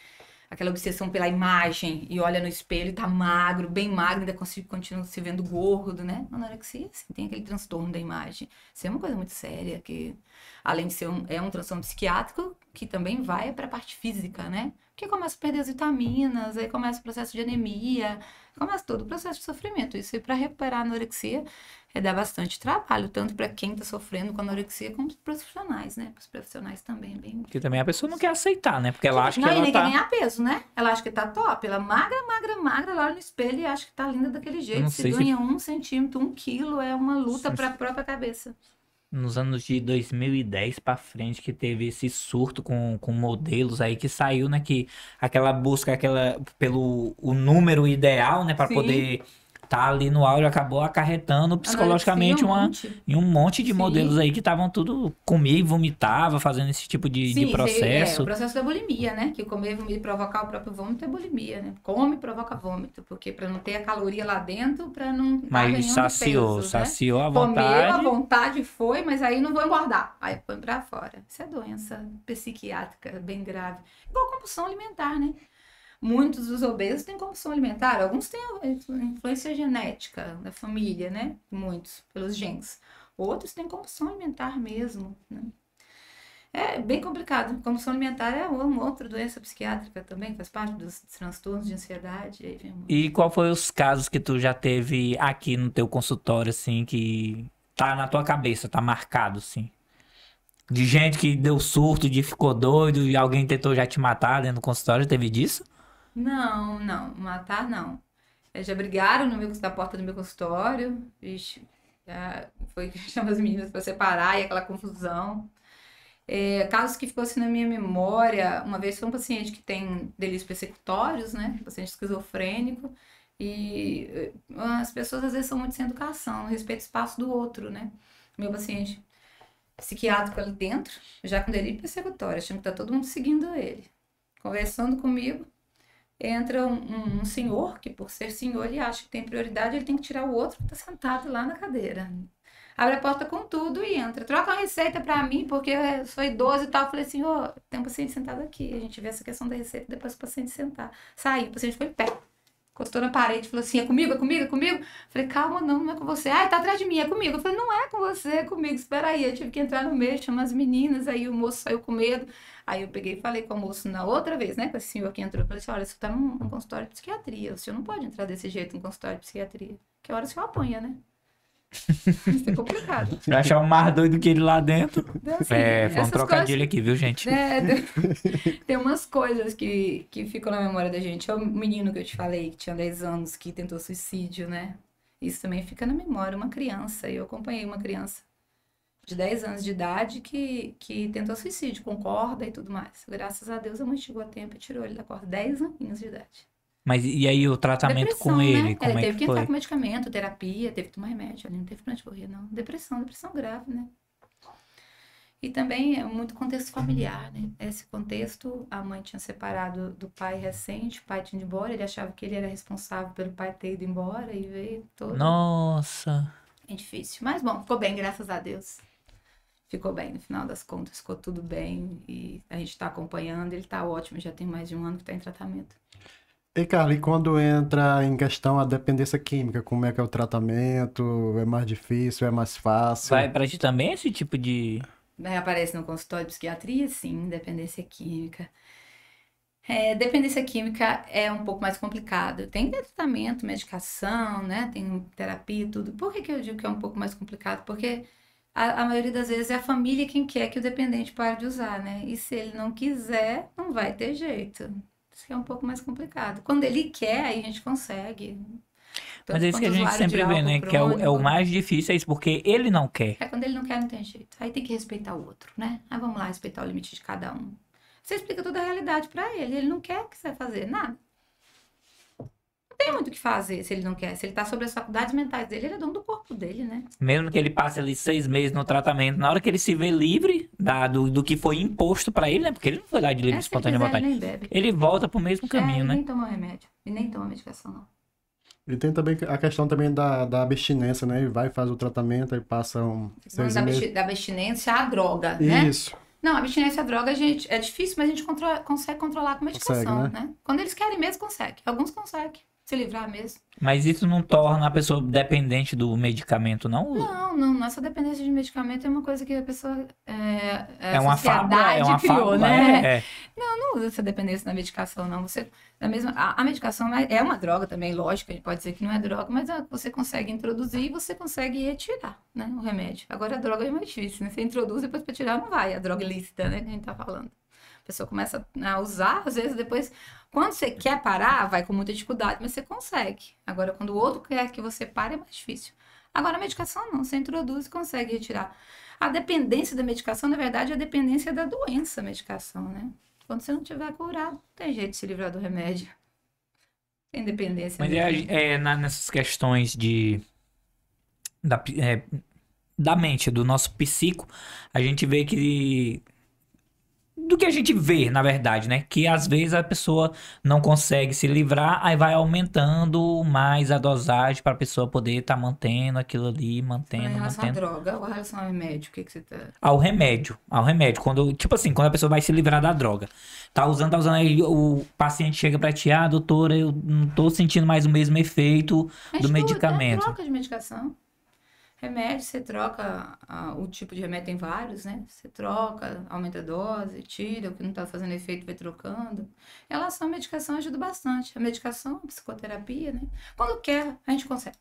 aquela obsessão pela imagem e olha no espelho e tá magro, bem magro, ainda continua se vendo gordo, né? Anorexia, assim, tem aquele transtorno da imagem. Isso é uma coisa muito séria, que além de ser um transtorno psiquiátrico, que também vai para a parte física, né? Porque começa a perder as vitaminas, aí começa o processo de anemia, começa todo o processo de sofrimento. Isso aí, para recuperar a anorexia, dá bastante trabalho, tanto para quem está sofrendo com anorexia, como para os profissionais, né? Para os profissionais também, bem... porque também a pessoa não quer aceitar, né? Porque ela acha que Não, e ela nem quer tá... ganhar peso, né? Ela acha que tá top. Ela magra, ela olha no espelho e acha que tá linda daquele jeito. não Se sei se- ganha 1 centímetro, 1 quilo, é uma luta para a própria cabeça. Nos anos de 2010 pra frente que teve esse surto com modelos aí que saiu, né? Que aquela busca pelo o número ideal, né? Pra Sim. poder tá ali no áudio acabou acarretando psicologicamente Anorexia, em um monte de Sim. modelos aí que estavam tudo comia e vomitava, fazendo esse tipo de Sim, processo. o processo da bulimia, né? Que comer e provocar o próprio vômito é bulimia, né? Come e provoca vômito, porque para não ter a caloria lá dentro, para não tá Mas ganhando saciou, peso, saciou a né? Comeu, a vontade. vontade foi, mas aí não vou engordar. Aí põe pra fora. Isso é doença psiquiátrica bem grave. Igual compulsão alimentar, né? Muitos dos obesos têm compulsão alimentar, alguns têm influência genética da família, né? Muitos, pelos genes. Outros têm compulsão alimentar mesmo, né? É bem complicado. Compulsão alimentar é uma outra doença psiquiátrica também, faz parte dos transtornos de ansiedade. Aí vem E qual foi os casos que tu já teve aqui no teu consultório, assim, que tá na tua cabeça, tá marcado, assim? De gente que deu surto, de ficou doido e alguém tentou já te matar dentro do consultório, teve disso? Não, matar não. Já brigaram na porta do meu consultório, vixe, já foi que chama as meninas para separar e aquela confusão. Casos que ficou assim na minha memória, uma vez foi um paciente que tem delírios persecutórios, né? Paciente esquizofrênico, E as pessoas às vezes são muito sem educação, não respeitam o espaço do outro, né? Meu paciente psiquiátrico ali dentro, já com delírio persecutório, achando que tá todo mundo seguindo ele. Conversando comigo, entra um senhor, que por ser senhor ele acha que tem prioridade, ele tem que tirar o outro que tá sentado lá na cadeira. Abre a porta com tudo e entra. Troca uma receita pra mim, porque eu sou idoso e tal. Eu falei assim, ó, tem um paciente sentado aqui. A gente vê essa questão da receita, depois o paciente sentar. Saiu, o paciente foi em pé. Encostou na parede, falou assim, é comigo, é comigo, é comigo? Eu falei, calma, não é com você. Ah, tá atrás de mim, é comigo. Eu falei, não é com você, é comigo, espera aí. Eu tive que entrar no meio, chamar as meninas, aí o moço saiu com medo. Aí eu peguei e falei com o moço na outra vez, né, com esse senhor que entrou. Eu falei assim, olha, você tá num consultório de psiquiatria, o senhor não pode entrar desse jeito num consultório de psiquiatria. Que hora o senhor apanha, né? Isso é complicado. Eu achava mais doido que ele lá dentro. Então, assim, Foi um trocadilho aqui, viu, gente? Tem umas coisas que ficam na memória da gente. É o menino que eu te falei, que tinha 10 anos, que tentou suicídio, né? Isso também fica na memória. Uma criança, eu acompanhei uma criança de 10 anos de idade que tentou suicídio, com corda e tudo mais. Graças a Deus a mãe chegou a tempo e tirou ele da corda. 10 aninhos de idade. Mas e aí o tratamento Depressão, com ele, né? como Ele é teve que que entrar foi? com medicamento, terapia, teve que tomar remédio. Ele não teve pra onde correr, não. Depressão grave, né? E também é muito contexto familiar, né? Esse contexto, a mãe tinha separado do pai recente, o pai tinha ido embora, ele achava que ele era responsável pelo pai ter ido embora e veio todo... Nossa. É difícil, mas bom, ficou bem, graças a Deus. Ficou bem, no final das contas, ficou tudo bem e a gente tá acompanhando, ele tá ótimo, já tem mais de um ano que tá em tratamento. E, Carla, e quando entra em questão a dependência química, como é que é o tratamento? É mais difícil, é mais fácil? Vai pra ti também esse tipo de... Aparece no consultório de psiquiatria, sim, dependência química. Dependência química é um pouco mais complicado. Tem tratamento, medicação, né? Tem terapia e tudo. Por que eu digo que é um pouco mais complicado? Porque a maioria das vezes é a família quem quer que o dependente pare de usar, né? E se ele não quiser, não vai ter jeito. Isso que é um pouco mais complicado. Quando ele quer, aí a gente consegue. Mas é isso que a gente sempre vê, né? Que é o mais difícil, é isso, porque ele não quer. Quando ele não quer, não tem jeito. Aí tem que respeitar o outro, né? Aí vamos lá, respeitar o limite de cada um. Você explica toda a realidade pra ele. Ele não quer o que você vai fazer, nada. Não tem muito o que fazer se ele não quer. Se ele tá sobre as faculdades mentais dele, ele é dono do corpo dele, né? Mesmo que ele passe ali 6 meses no tratamento, na hora que ele se vê livre do que foi imposto pra ele, né? Porque ele não foi lá de livre, espontânea vontade. Ele nem bebe. Ele volta pro mesmo caminho, né? Nem toma remédio. E nem toma medicação, não. E tem também a questão também da abstinência, né? Vai, faz o tratamento, aí passam 6 meses. Da abstinência à droga, né? Isso. Não, abstinência à droga, gente, é difícil, mas a gente consegue controlar com medicação, Consegue, né? Quando eles querem mesmo, consegue. Alguns conseguem se livrar mesmo. Mas isso não torna a pessoa dependente do medicamento, não? Não. Nossa dependência de medicamento é uma coisa que a pessoa... É uma fábula, criou, né? É. Não usa essa dependência da medicação, não. A medicação é uma droga também, lógico, a gente pode dizer que não é droga, mas você consegue introduzir e você consegue retirar, né, o remédio. Agora a droga é mais difícil, né? Você introduz, depois para tirar não vai, a droga ilícita, né, que a gente tá falando. A pessoa começa a usar, às vezes depois, quando você quer parar, vai com muita dificuldade, mas você consegue. Agora, quando o outro quer que você pare, é mais difícil. Agora, a medicação não, você introduz e consegue retirar. A dependência da medicação, na verdade, é a dependência da doença, a medicação, né? Quando você não tiver curado, não tem jeito de se livrar do remédio. Tem dependência. Mas nessas questões da mente, do nosso psico, a gente vê que... Do que a gente vê, na verdade, né? Que às vezes a pessoa não consegue se livrar, aí vai aumentando mais a dosagem para a pessoa poder estar mantendo aquilo ali, mantendo. Em relação à droga ou em relação ao remédio, o que você tá... Ao remédio. Quando, tipo assim, quando a pessoa vai se livrar da droga. Tá usando, aí o paciente chega pra ti, doutora, eu não tô sentindo mais o mesmo efeito do medicamento. Troca de medicação. Remédio, você troca, o tipo de remédio tem vários, né? Você troca, aumenta a dose, tira, o que não tá fazendo efeito vai trocando. Em relação à medicação, ajuda bastante. A medicação, a psicoterapia, né? Quando quer, a gente consegue.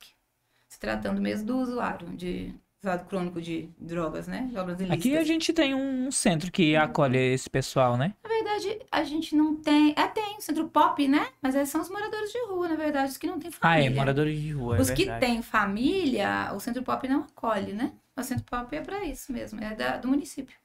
Se tratando mesmo do usuário, de usuário crônico de drogas, né? Drogas ilícitas. Aqui a gente tem um centro que acolhe esse pessoal, né? Na verdade, a gente não tem... tem o centro pop, né? Mas esses são os moradores de rua, na verdade, os que não têm família. Moradores de rua, Os que têm família, o centro pop não acolhe, né? O centro pop é para isso mesmo, do município.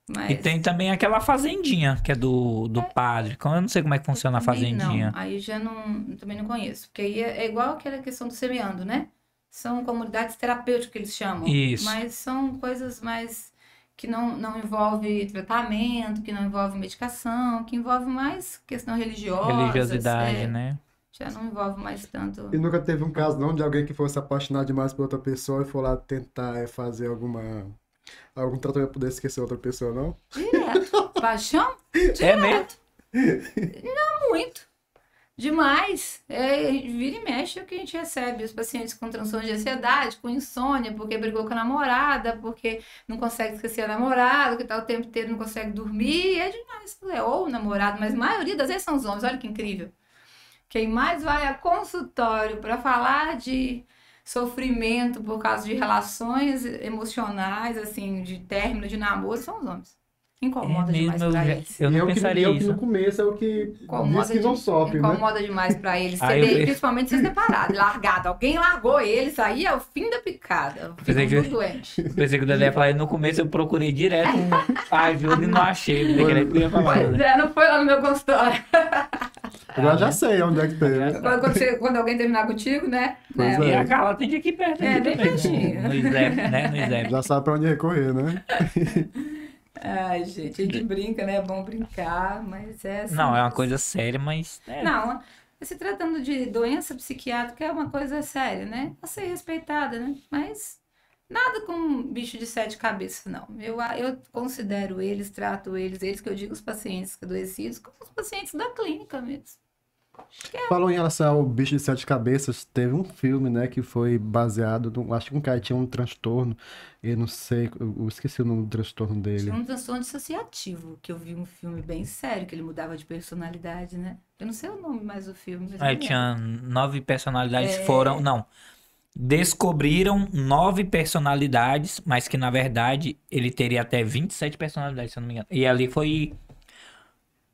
Mas E tem também aquela fazendinha, que é do padre. Eu não sei como é que funciona a também fazendinha. não. Aí já não, também não conheço. Porque aí é igual aquela questão do semeando, né? São comunidades terapêuticas que eles chamam. Isso. Mas são coisas mais que não envolve tratamento, que não envolve medicação, que envolve mais questão religiosa. Religiosidade, né? Já não envolve mais tanto. E nunca teve um caso não de alguém que fosse apaixonado demais por outra pessoa e for lá tentar fazer algum tratamento pra poder esquecer outra pessoa, não? Direto. Paixão? É mesmo? Muito. Demais. Vira e mexe o que a gente recebe. Os pacientes com transtorno de ansiedade, com insônia, porque brigou com a namorada, porque não consegue esquecer a namorada, que tá o tempo inteiro não consegue dormir. É demais. Ou o namorado, mas a maioria das vezes são os homens. Olha que incrível. Quem mais vai a consultório para falar de sofrimento por causa de relações emocionais, assim, de término de namoro, são os homens. Incomoda demais pra eles. Eu não que pensaria no isso. começo é o que Incomoda, diz que não sofre, né? incomoda demais pra eles. Aí Principalmente ser separado, largado. Alguém largou eles, aí é o fim da picada. Pensei Ficam que- tudo doente. Pensei que o Dedé ia falar, no começo eu procurei direto ajuda e não achei. Pensei que era isso que eu ia falar. Pois é, não foi lá no meu consultório. Agora já sei onde é que tem. Quando alguém terminar contigo, né? Pois E é. a Carla atende aqui perto. É, aqui bem também, pertinho. No ISEP, né? No ISEP. Já sabe pra onde recorrer, né? Ai, gente, a gente brinca, né? É bom brincar, mas é assim. Não, é uma coisa séria, mas... Não, se tratando de doença psiquiátrica é uma coisa séria, né? A ser respeitada, né? Mas nada com um bicho de 7 cabeças, não. Eu considero eles, trato eles que eu digo os pacientes adoecidos, como os pacientes da clínica mesmo. Falou em relação ao bicho de 7 cabeças, teve um filme, né, que foi baseado, acho que um cara tinha um transtorno, eu não sei, eu esqueci o nome do transtorno dele. Tinha um transtorno dissociativo, que eu vi um filme bem sério, que ele mudava de personalidade, né? Eu não sei o nome mais do filme. Mas Aí eu tinha 9 personalidades, foram... Não, descobriram 9 personalidades, mas que na verdade ele teria até 27 personalidades, se eu não me engano. E ali foi...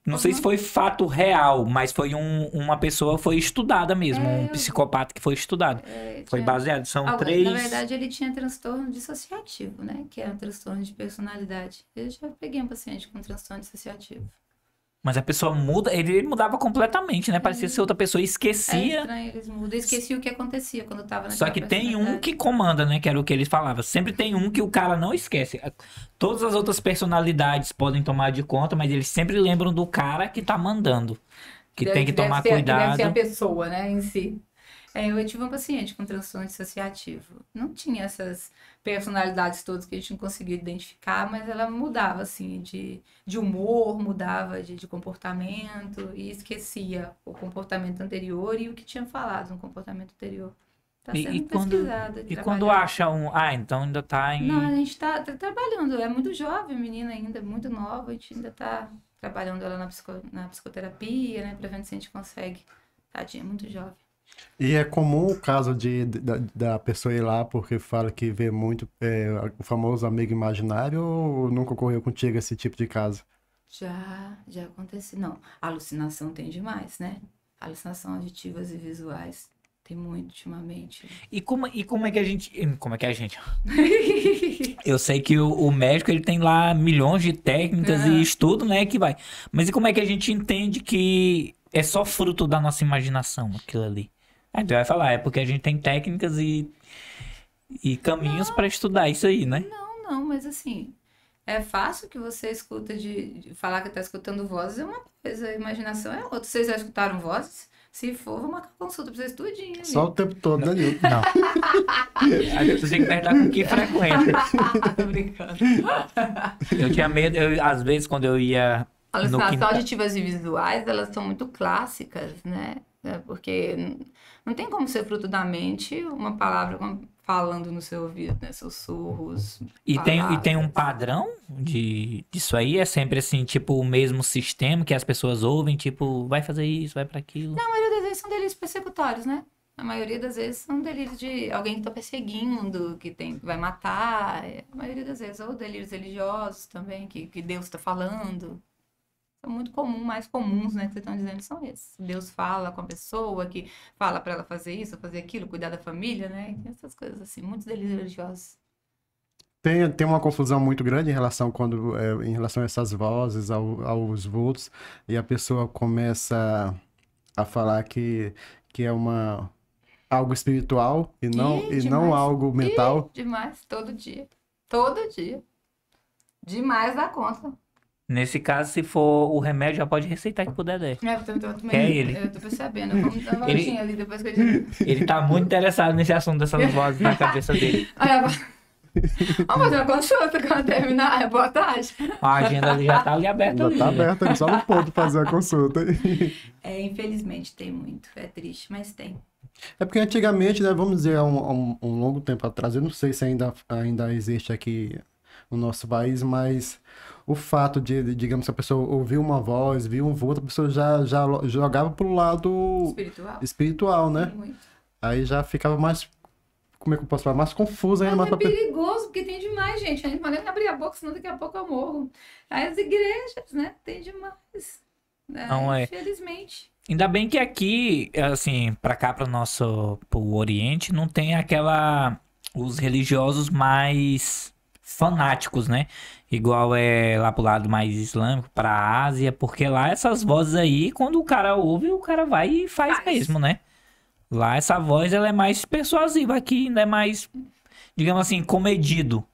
Não sei se foi fato real, mas foi uma pessoa foi estudada mesmo, um psicopata que foi estudado. Foi baseado, são Na 3... verdade, ele tinha transtorno dissociativo, né? Que é um transtorno de personalidade. Eu já peguei um paciente com transtorno dissociativo. Mas a pessoa muda, ele mudava completamente, né? Parecia ser outra pessoa, É esquecia. estranho, eles mudam. Eu esqueci o que acontecia quando eu tava Só naquela que tem um personalidade. que comanda, né? Que era o que eles falavam. Sempre tem um que o cara não esquece. Todas as outras personalidades podem tomar de conta, mas eles sempre lembram do cara que tá mandando. Que tem que tomar Deve cuidado. ser a pessoa, né, em si. Eu tive um paciente com transtorno dissociativo. Não tinha essas personalidades todas que a gente não conseguia identificar, mas ela mudava, assim, de humor, mudava de comportamento e esquecia o comportamento anterior e o que tinha falado no comportamento anterior. Está sendo pesquisado. E quando acha um... Ah, então ainda tá em... Não, a gente está trabalhando. É muito jovem, a menina ainda, muito nova. A gente ainda está trabalhando ela na psicoterapia, né? Para ver se a gente consegue. Tadinha, muito jovem. E é comum o caso da pessoa ir lá porque fala que vê muito o famoso amigo imaginário ou nunca ocorreu contigo esse tipo de caso? Já aconteceu. Não, alucinação tem demais, né? Alucinação auditivas e visuais. Tem muito ultimamente. E como é que a gente... Como é que a gente... Eu sei que o médico, ele tem lá milhões de técnicas e estudo, né, que vai. Mas e como é que a gente entende que é só fruto da nossa imaginação, aquilo ali? Aí tu vai falar, é porque a gente tem técnicas e caminhos para estudar isso aí, né? Não, mas assim, é fácil que você escuta de falar que está escutando vozes é uma coisa, a imaginação é outra. Vocês já escutaram vozes? Se for, vou marcar consulta pra vocês tudinho. Só o tempo todo, né, Nilton? Não. Aí tu tem que perguntar com que frequência. Tô brincando. Eu tinha medo, às vezes, quando eu ia no Alucinação quintal... auditivas e visuais, elas são muito clássicas, né? Porque não tem como ser fruto da mente uma palavra falando no seu ouvido, né? Sussurros. E tem um palavras. padrão disso aí? É sempre assim, tipo, o mesmo sistema que as pessoas ouvem, tipo, vai fazer isso, vai para aquilo. A maioria das vezes são delírios persecutórios, né? A maioria das vezes são delírios de alguém que tá perseguindo, que vai matar. A maioria das vezes, ou delírios religiosos também, que Deus tá falando. São muito mais comuns, né, que vocês estão dizendo, são esses. Deus fala com a pessoa, que fala para ela fazer isso, fazer aquilo, cuidar da família, né? Essas coisas assim, muitos delírios religiosos. Tem uma confusão muito grande em relação a essas vozes, aos vultos, e a pessoa começa a falar que é algo espiritual e não Demais. algo mental. Demais, todo dia. Todo dia. Demais da conta. Nesse caso, se for o remédio, já pode receitar aqui pro Dedé. É ele. Eu tô percebendo. Vamos dar uma voltinha ali depois que eu digo. Ele tá muito interessado nesse assunto dessas vozes na cabeça dele. Olha, vamos fazer uma consulta quando terminar. Boa tarde. A agenda ali já tá ali aberta. Já ali, tá né? aberto ali, só no ponto fazer a consulta. Infelizmente tem muito. É triste, mas tem. É porque antigamente, né, vamos dizer, há um longo tempo atrás, eu não sei se ainda existe aqui no nosso país, mas o fato digamos, se a pessoa ouvir uma voz, viu um vulto, a pessoa já jogava pro lado espiritual, né? Muito. Aí já ficava mais, como é que eu posso falar, mais confusa ainda. Mas Mais é pra... perigoso, porque tem demais, gente. A gente não pode abrir a boca, senão daqui a pouco eu morro. Aí as igrejas, né? Tem demais. Né? Não é. Infelizmente. Ainda bem que aqui, assim, pra cá, pro Oriente, não tem os religiosos mais fanáticos, né? Igual é lá pro lado mais islâmico, pra Ásia, porque lá essas vozes aí, quando o cara ouve, o cara vai e faz mesmo, né? Lá essa voz, ela é mais persuasiva, aqui ainda é mais, digamos assim, comedido.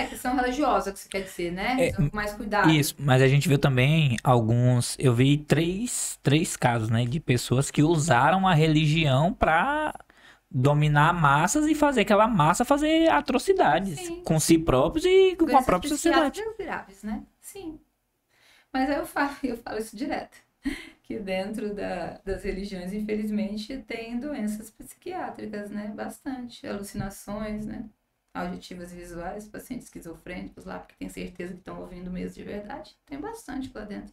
Questão religiosa, que você quer dizer, né? Com mais cuidado. Isso, mas a gente viu também eu vi três casos, né, de pessoas que usaram a religião pra dominar massas e fazer aquela massa fazer atrocidades. Sim. Com si próprios e com a Doenças própria sociedade. psiquiátricas graves, né? Sim. Mas aí eu falo isso direto. Que dentro das religiões, infelizmente, tem doenças psiquiátricas, né? Bastante. Alucinações, né? Auditivas e visuais, pacientes esquizofrênicos lá, porque tem certeza que estão ouvindo mesmo de verdade. Tem bastante lá dentro.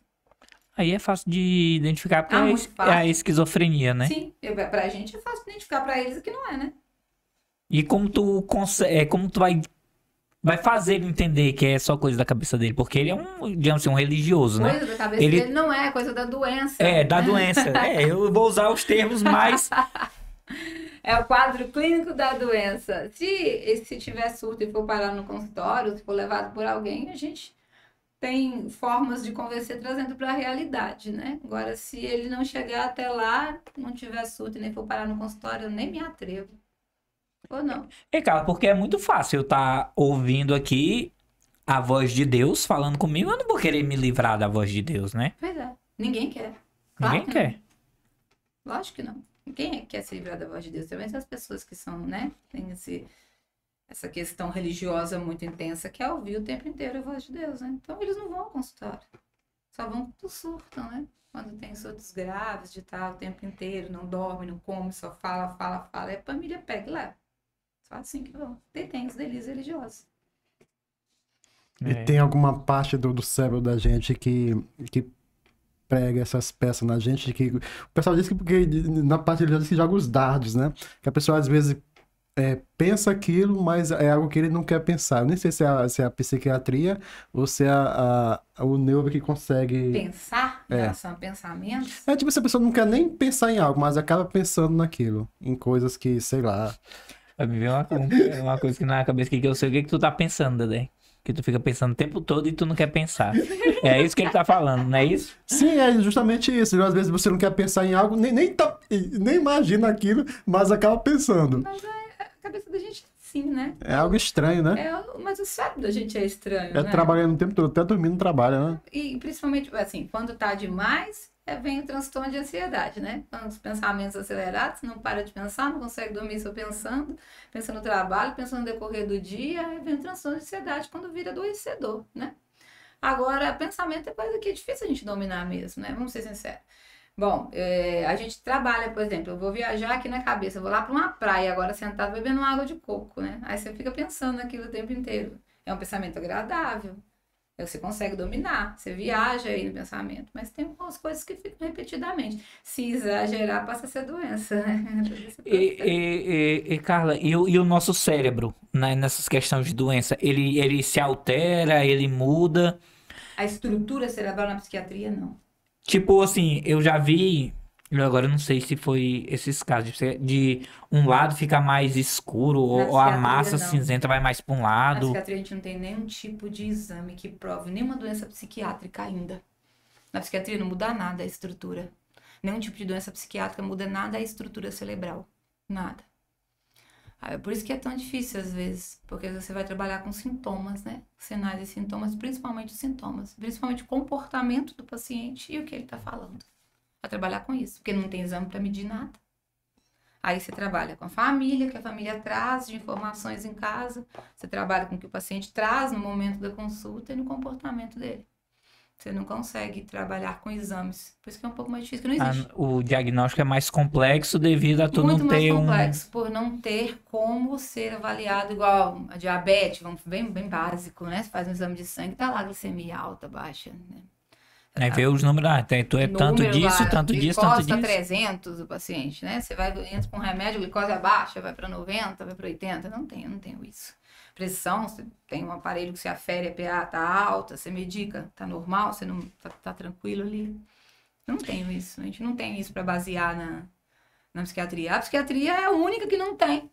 Aí é fácil de identificar, porque muito é a fácil. esquizofrenia, né? Sim, pra gente é fácil identificar, pra eles que não é, né? E como tu vai fazer ele entender que é só coisa da cabeça dele? Porque ele é digamos assim, um religioso, né? Coisa da cabeça dele não é, coisa da doença. Da doença. Eu vou usar os termos mais... É o quadro clínico da doença. Se tiver surto e for parar no consultório, se for levado por alguém, a gente tem formas de convencer trazendo para a realidade, né? Agora, se ele não chegar até lá, não tiver surto e nem for parar no consultório, eu nem me atrevo. Ou não? Cara, porque é muito fácil eu estar ouvindo aqui a voz de Deus falando comigo. Eu não vou querer me livrar da voz de Deus, né? Pois é. Ninguém quer. Claro Ninguém que quer. não. Lógico que não. Quem é que quer se livrar da voz de Deus? Também são as pessoas que são, né? Tem essa questão religiosa muito intensa, que é ouvir o tempo inteiro a voz de Deus, né? Então eles não vão ao consultório. Só vão quando surtam, né? Quando tem surtos graves de tal, o tempo inteiro, não dorme, não come, só fala. Aí a família pega e leva. Só assim que vão. Tem os delírios religiosos. E tem alguma parte do cérebro da gente que prega essas peças na gente, que o pessoal diz que porque na parte religiosa se joga os dardos, né? Que a pessoa às vezes pensa aquilo, mas é algo que ele não quer pensar. Eu nem sei se é a psiquiatria ou se é o neuro que consegue... Pensar em relação a pensamentos? Tipo, se a pessoa não quer nem pensar em algo, mas acaba pensando naquilo, em coisas que, sei lá... Vai me ver uma coisa que na cabeça que eu sei o que tu tá pensando, Dedé. Que tu fica pensando o tempo todo e tu não quer pensar. É isso que ele tá falando, não é isso? Sim, é justamente isso. Às vezes você não quer pensar em algo, nem imagina aquilo, mas acaba pensando. Mas a cabeça da gente sim, né? É algo estranho, né? Mas o cérebro da gente é estranho, né? Trabalhando o tempo todo, até dormindo trabalha, né? E principalmente, assim, quando tá demais, vem o transtorno de ansiedade, né? Quando os pensamentos acelerados, não para de pensar, não consegue dormir só pensando no trabalho, pensando no decorrer do dia, aí vem o transtorno de ansiedade quando vira adoecedor, né? Agora, pensamento é coisa que é difícil a gente dominar mesmo, né? Vamos ser sinceros. Bom, a gente trabalha, por exemplo, eu vou viajar aqui na cabeça, eu vou lá para uma praia agora sentado bebendo água de coco, né? Aí você fica pensando naquilo o tempo inteiro. É um pensamento agradável. Você consegue dominar, você viaja aí no pensamento, mas tem algumas coisas que ficam repetidamente. Se exagerar, passa a ser doença, né? Carla, e o nosso cérebro, né, nessas questões de doença, ele se altera, ele muda? A estrutura cerebral na psiquiatria, não. Tipo assim, eu já vi Eu agora não sei se foi esses casos de um lado ficar mais escuro Na ou a psiquiatria, massa não. cinzenta vai mais para um Na lado. psiquiatria a gente não tem nenhum tipo de exame que prove nenhuma doença psiquiátrica ainda. Na psiquiatria não muda nada a estrutura. Nenhum tipo de doença psiquiátrica muda nada a estrutura cerebral. Nada. É por isso que é tão difícil às vezes, porque você vai trabalhar com sintomas, né? Sinais e sintomas, principalmente os sintomas, principalmente o comportamento do paciente e o que ele está falando. Vai trabalhar com isso, porque não tem exame para medir nada. Aí você trabalha com a família, que a família traz de informações em casa, você trabalha com o que o paciente traz no momento da consulta e no comportamento dele. Você não consegue trabalhar com exames, por isso que é um pouco mais difícil, que não existe. O diagnóstico é mais complexo devido a tu Muito não mais ter complexo, por não ter como ser avaliado igual a diabetes, vamos bem básico, né? Você faz um exame de sangue, tá lá a glicemia alta, baixa, né? Né, ver os números, tu é tanto Número disso, lá, tanto disso, tanto glicose tá disso. 300 o paciente, né? Você entra com remédio, glicose abaixa, vai para 90, vai para 80, eu não tenho isso. Pressão, você tem um aparelho que se afere a PA, tá alta, você medica, tá normal, você não tá tranquilo ali. Eu não tenho isso, a gente não tem isso para basear na psiquiatria. A psiquiatria é a única que não tem.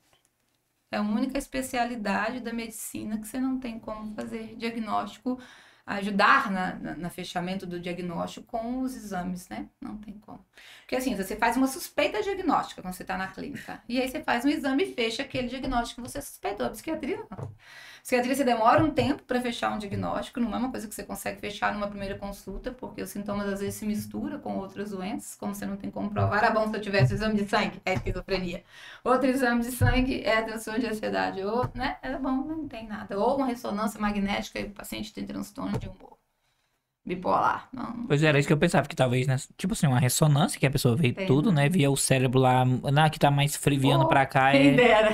É a única especialidade da medicina que você não tem como fazer diagnóstico, ajudar na fechamento do diagnóstico com os exames, né? Não tem como. Porque assim, você faz uma suspeita diagnóstica quando você está na clínica. E aí você faz um exame e fecha aquele diagnóstico que você suspeitou. A psiquiatria não. Psiquiatria, você demora um tempo para fechar um diagnóstico, não é uma coisa que você consegue fechar numa primeira consulta, porque os sintomas às vezes se misturam com outras doenças, como você não tem como provar. Ah, bom, se eu tivesse exame de sangue, é esquizofrenia. Outro exame de sangue é transtorno de ansiedade, ou, né, é bom, não tem nada. Ou uma ressonância magnética e o paciente tem transtorno de humor bipolar. Não, Pois era isso que eu pensava, que talvez, né, tipo assim, uma ressonância que a pessoa vê tem tudo, não. né, via o cérebro lá, que tá mais friviando pra cá, Quem dera.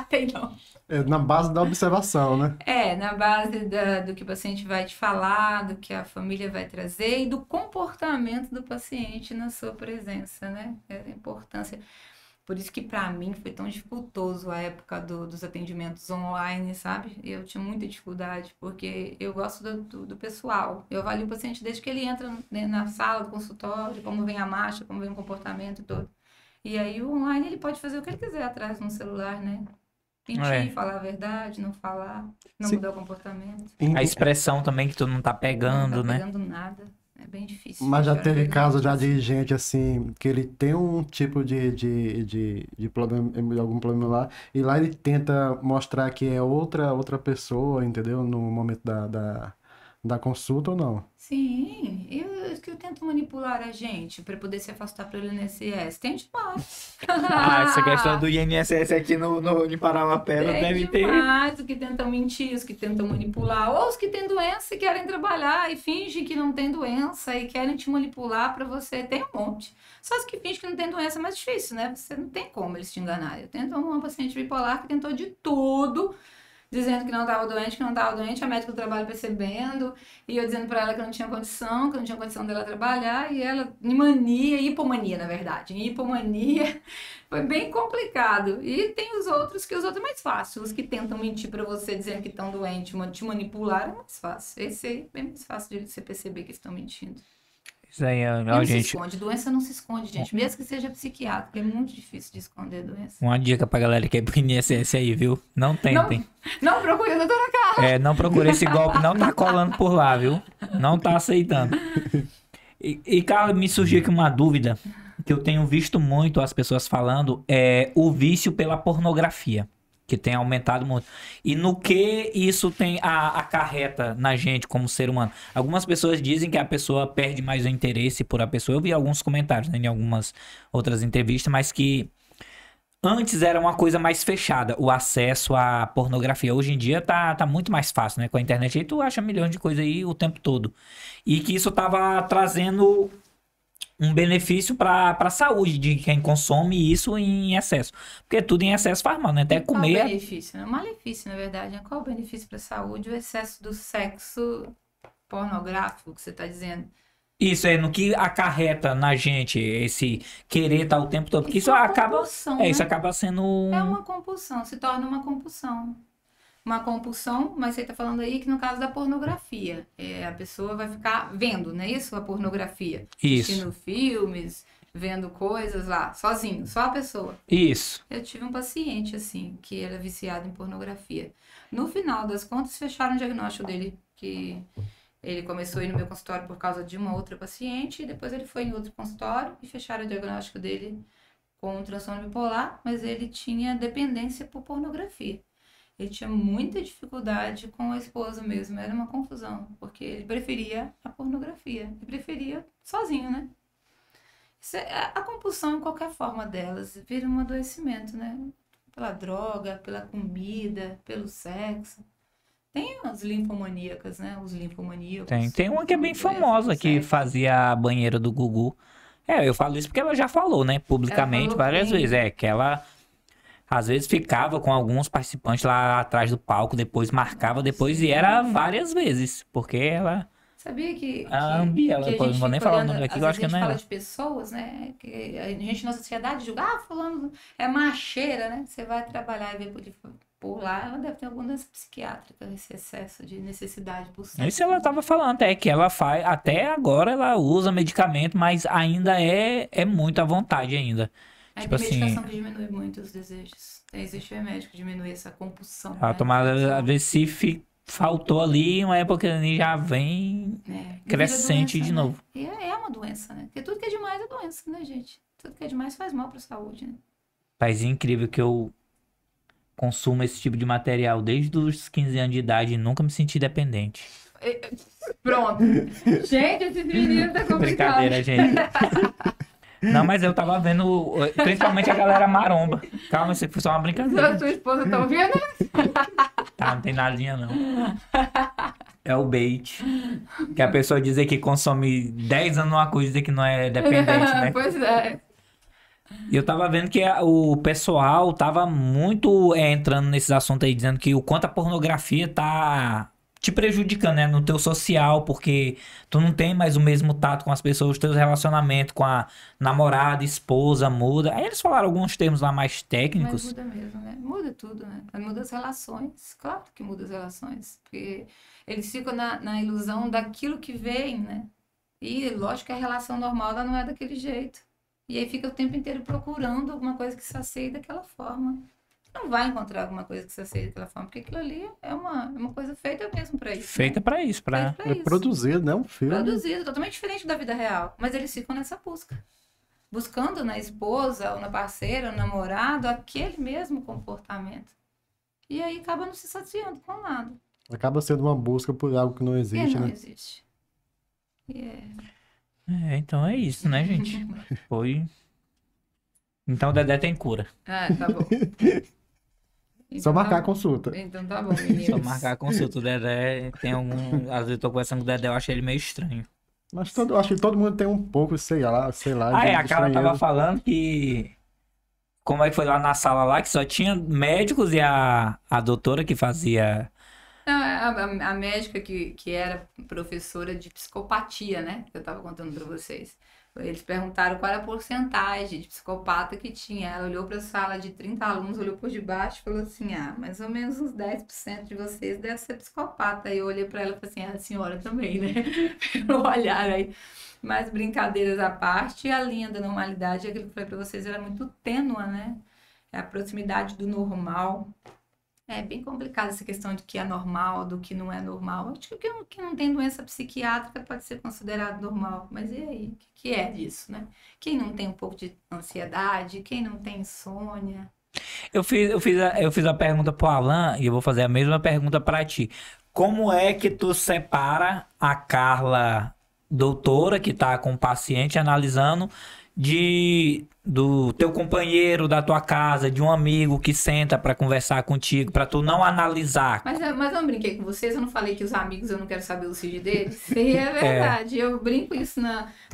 Tem não. É na base da observação, né? É, na base do que o paciente vai te falar, do que a família vai trazer e do comportamento do paciente na sua presença, né? É a importância. Por isso que para mim foi tão dificultoso a época dos atendimentos online, sabe? Eu tinha muita dificuldade, porque eu gosto do pessoal. Eu avalio o paciente desde que ele entra, né, na sala do consultório, como vem a marcha, como vem o comportamento e tudo. E aí o online ele pode fazer o que ele quiser atrás no celular, né? Mentir, É. falar a verdade, não falar, não Sim. mudar o comportamento. a expressão também que tu não tá Não pegando, tá né? pegando nada. É bem difícil. Mas já fechar teve diagnóstico. caso já de gente assim, que ele tem um tipo de problema, de algum problema lá, e lá ele tenta mostrar que é outra pessoa, entendeu? No momento da consulta ou não. Sim, eu tento manipular a gente para poder se afastar pelo INSS. Tem demais. Essa questão do INSS aqui em Paranapera Tem deve ter. demais os que tentam mentir, os que tentam manipular, ou os que têm doença e querem trabalhar e fingem que não tem doença e querem te manipular para você. Tem um monte. Só os que fingem que não tem doença é mais difícil, né? Você não tem como eles te enganarem. Eu tento uma paciente bipolar que tentou de tudo, dizendo que não estava doente, a médica do trabalho percebendo, e eu dizendo para ela que eu não tinha condição dela trabalhar, e ela, hipomania, na verdade, hipomania, foi bem complicado. E tem os outros é mais fácil, os que tentam mentir para você dizendo que estão doentes, te manipular é mais fácil. Esse aí é bem mais fácil de você perceber que estão mentindo. Isso aí, E ó, não se gente. esconde, doença não se esconde, gente, mesmo que seja psiquiátrico, é muito difícil de esconder doença. Uma dica pra galera que é pro INSS aí, viu? Não tentem. Não procure a doutora Carla. É, não procure esse golpe, não tá colando por lá, viu? Não tá aceitando. E Carla, me surgiu aqui uma dúvida que eu tenho visto muito as pessoas falando, é o vício pela pornografia, que tem aumentado muito. E no que isso tem acarreta na gente como ser humano? Algumas pessoas dizem que a pessoa perde mais o interesse por a pessoa. Eu vi alguns comentários, né, em algumas outras entrevistas, mas que antes era uma coisa mais fechada, o acesso à pornografia. Hoje em dia tá muito mais fácil, né? Com a internet aí tu acha milhões de coisas aí o tempo todo. E que isso tava trazendo um benefício para a saúde de quem consome isso em excesso. Porque tudo em excesso faz mal, né? Até Qual o comer. benefício? É um malefício, na verdade. Né? Qual o benefício para a saúde? O excesso do sexo pornográfico que você está dizendo. Isso é no que acarreta na gente esse querer estar o tempo todo. Porque isso é uma acaba. compulsão, Isso né? acaba sendo. É uma compulsão, se torna uma compulsão. Uma compulsão, mas você está falando aí que no caso da pornografia, a pessoa vai ficar vendo, não é isso? A pornografia. Isso. Assistindo filmes, vendo coisas lá, sozinho, só a pessoa. Isso. Eu tive um paciente, assim, que era viciado em pornografia. No final das contas, fecharam o diagnóstico dele, que ele começou a ir no meu consultório por causa de uma outra paciente, e depois ele foi em outro consultório e fecharam o diagnóstico dele com um transtorno bipolar, mas ele tinha dependência por pornografia. Ele tinha muita dificuldade com a esposa mesmo, era uma confusão, porque ele preferia a pornografia, ele preferia sozinho, né? A compulsão, em qualquer forma delas, vira um adoecimento, né? Pela droga, pela comida, pelo sexo. Tem as linfomaníacas, né? Os linfomaníacos. Tem uma que é bem famosa, que fazia a banheira do Gugu. Eu falo isso porque ela já falou, né? Publicamente, várias vezes. Que ela, às vezes, ficava com alguns participantes lá atrás do palco, depois marcava, depois, e era várias vezes, porque ela... Sabia que não vou nem falar o nome daqui, eu acho que não é. A gente fala de pessoas, né? Que a gente na sociedade julga, fulano é macheira, né? Você vai trabalhar e ver por lá, ela deve ter alguma doença psiquiátrica, esse excesso de necessidade por sexo. Isso ela tava falando, que ela faz, até agora ela usa medicamento, mas ainda é muito à vontade ainda. Tipo tem medicação que diminui muito os desejos. Existe remédio que diminui essa compulsão. Ela tomada, às vezes, faltou ali, uma época ali já vem crescente doença, de novo. Né? E é uma doença, né? Porque tudo que é demais é doença, né, gente? Tudo que é demais faz mal pra saúde, né? Mas é incrível que eu consumo esse tipo de material desde os 15 anos de idade e nunca me senti dependente. Pronto. Gente, esses meninos tá complicado. Brincadeira, gente. Não, mas eu tava vendo, principalmente a galera maromba. Calma, isso foi só uma brincadeira. Sua esposa tá ouvindo? Tá, não tem nadinha não. É o bait. Que a pessoa dizer que consome 10 anos uma coisa e dizer que não é dependente, né? Pois é. E eu tava vendo que o pessoal tava muito entrando nesses assuntos aí, dizendo que o quanto a pornografia tá te prejudicando, né, no teu social, porque tu não tem mais o mesmo tato com as pessoas, os teus relacionamentos com a namorada, esposa, muda. Aí eles falaram alguns termos lá mais técnicos. Mas muda mesmo, né? Muda tudo, né? Muda as relações. Claro que muda as relações. Porque eles ficam na ilusão daquilo que vem, né? E lógico que a relação normal ela não é daquele jeito. E aí fica o tempo inteiro procurando alguma coisa que sacie daquela forma. Não vai encontrar alguma coisa que sacie daquela forma, porque aquilo ali é uma coisa feita mesmo para isso. Feita, né? Para isso, para produzido, né? Um filme. Produzido, totalmente diferente da vida real. Mas eles ficam nessa busca. Buscando na esposa, ou na parceira, ou no namorado, aquele mesmo comportamento. E aí acaba não se saciando com nada. Acaba sendo uma busca por algo que não existe, não né? Existe. Então é isso, né, gente? Foi. Então o Dedé tem cura. Tá bom. Então, só marcar a consulta. Então tá bom, meninos. Só marcar a consulta. O Dedé tem algum... Às vezes eu tô conversando com o Dedé, eu acho ele meio estranho. Mas acho que todo mundo tem um pouco, sei lá. A Carla tava falando que... Como é que foi lá na sala lá, que só tinha médicos e a doutora que fazia... Não, a médica que era professora de psicopatia, né? Que eu tava contando pra vocês. Eles perguntaram qual era a porcentagem de psicopata que tinha. Ela olhou para a sala de 30 alunos, olhou por debaixo e falou assim, mais ou menos uns 10% de vocês deve ser psicopata. Aí eu olhei para ela e falei assim, a senhora também, né? Pelo olhar aí. Mas brincadeiras à parte, a linha da normalidade, aquilo que eu falei para vocês, era muito tênua, né? É a proximidade do normal. É bem complicado essa questão de que é normal, do que não é normal. Acho que o que não tem doença psiquiátrica pode ser considerado normal. Mas e aí? O que é disso, né? Quem não tem um pouco de ansiedade? Quem não tem insônia? Eu fiz a pergunta pro Alan e eu vou fazer a mesma pergunta para ti. Como é que tu separa a Carla, doutora, que tá com o paciente analisando, do teu companheiro da tua casa, de um amigo que senta pra conversar contigo, pra tu não analisar? Mas eu não brinquei com vocês, eu não falei que os amigos eu não quero saber o CID deles. E é verdade, eu brinco isso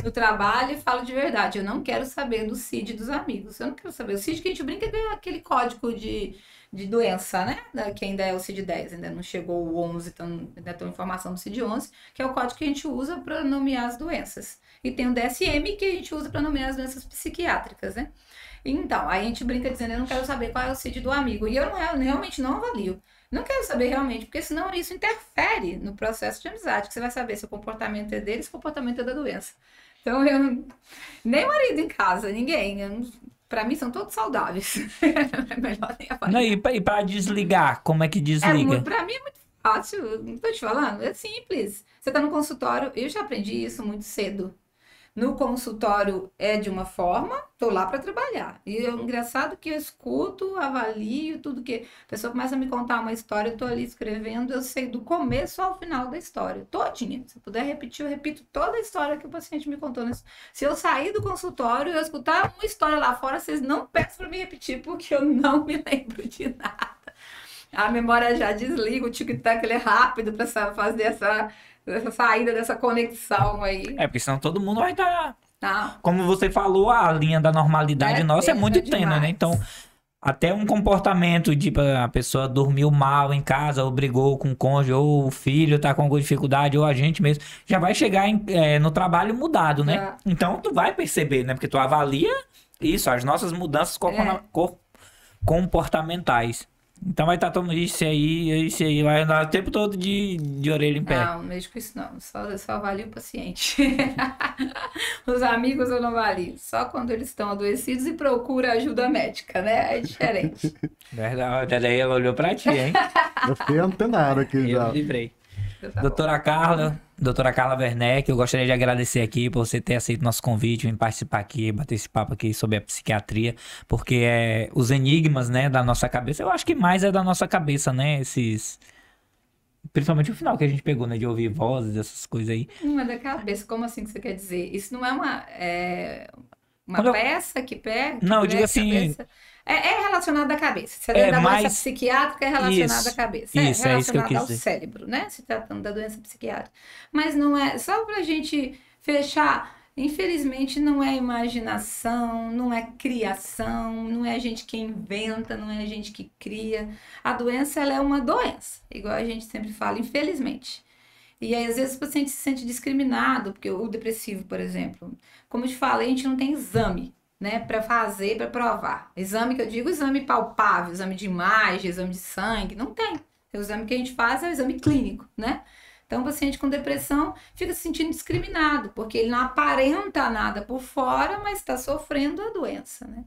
no trabalho e falo de verdade. Eu não quero saber do CID dos amigos. Eu não quero saber. O CID que a gente brinca é aquele código de doença, né? Que ainda é o CID-10, ainda não chegou o 11, então ainda tem informação do CID-11, que é o código que a gente usa para nomear as doenças. E tem o DSM, que a gente usa para nomear as doenças psiquiátricas, né? Então, aí a gente brinca dizendo, eu não quero saber qual é o CID do amigo. E eu realmente não avalio. Não quero saber realmente, porque senão isso interfere no processo de amizade, que você vai saber se o comportamento é dele, se o comportamento é da doença. Então, nem marido em casa, ninguém. Pra mim, são todos saudáveis. É melhor nem Não, avaliar. e pra desligar, como é que desliga? Pra mim é muito fácil, não tô te falando, é simples. Você tá no consultório, eu já aprendi isso muito cedo. No consultório é de uma forma, tô lá para trabalhar. E é engraçado que eu escuto, avalio tudo que a pessoa começa a me contar uma história, eu tô ali escrevendo, eu sei do começo ao final da história, todinha. Se eu puder repetir, eu repito toda a história que o paciente me contou. Se eu sair do consultório e eu escutar uma história lá fora, vocês não peçam para me repetir, porque eu não me lembro de nada. A memória já desliga, o tic-tac ele é rápido para fazer essa saída dessa conexão aí. Porque senão todo mundo vai estar... Tá. Como você falou, a linha da normalidade nossa é muito tênue, né? Então, até um comportamento de a pessoa dormiu mal em casa, ou brigou com o cônjuge, ou o filho tá com alguma dificuldade, ou a gente mesmo, já vai chegar no trabalho mudado, né? Então, tu vai perceber, né? Porque tu avalia isso, as nossas mudanças comportamentais. Então vai estar todo isso aí, vai andar o tempo todo de orelha em pé. Não mexe com isso não, eu só avalio o paciente. Os amigos eu não avalio, só quando eles estão adoecidos e procura ajuda médica, né? É diferente. Verdade, daí ela olhou pra ti, hein? Eu fiquei antenado aqui já. Eu livrei. Doutora Carla Werneck, eu gostaria de agradecer aqui por você ter aceito nosso convite, vir participar aqui, bater esse papo aqui sobre a psiquiatria, porque os enigmas, né, da nossa cabeça, eu acho que mais é da nossa cabeça, né, principalmente o final que a gente pegou, né, de ouvir vozes, essas coisas aí. Não é da cabeça, como assim que você quer dizer? Isso não é uma peça que pega? Não, eu digo assim... É relacionado à cabeça. Se é da doença psiquiátrica, é relacionado à cabeça. Isso, é isso que eu quis dizer. Ao cérebro, né? Se tratando da doença psiquiátrica. Mas não é... Só pra gente fechar... Infelizmente, não é imaginação, não é criação, não é a gente que inventa, não é a gente que cria. A doença, ela é uma doença. Igual a gente sempre fala, infelizmente. E aí, às vezes, o paciente se sente discriminado, porque o depressivo, por exemplo... Como eu te falei, a gente não tem exame, né, para fazer, para provar. Exame que eu digo, exame palpável, exame de imagem, exame de sangue, não tem. O exame que a gente faz é o exame clínico, né? Então, o paciente com depressão fica se sentindo discriminado, porque ele não aparenta nada por fora, mas está sofrendo a doença, né?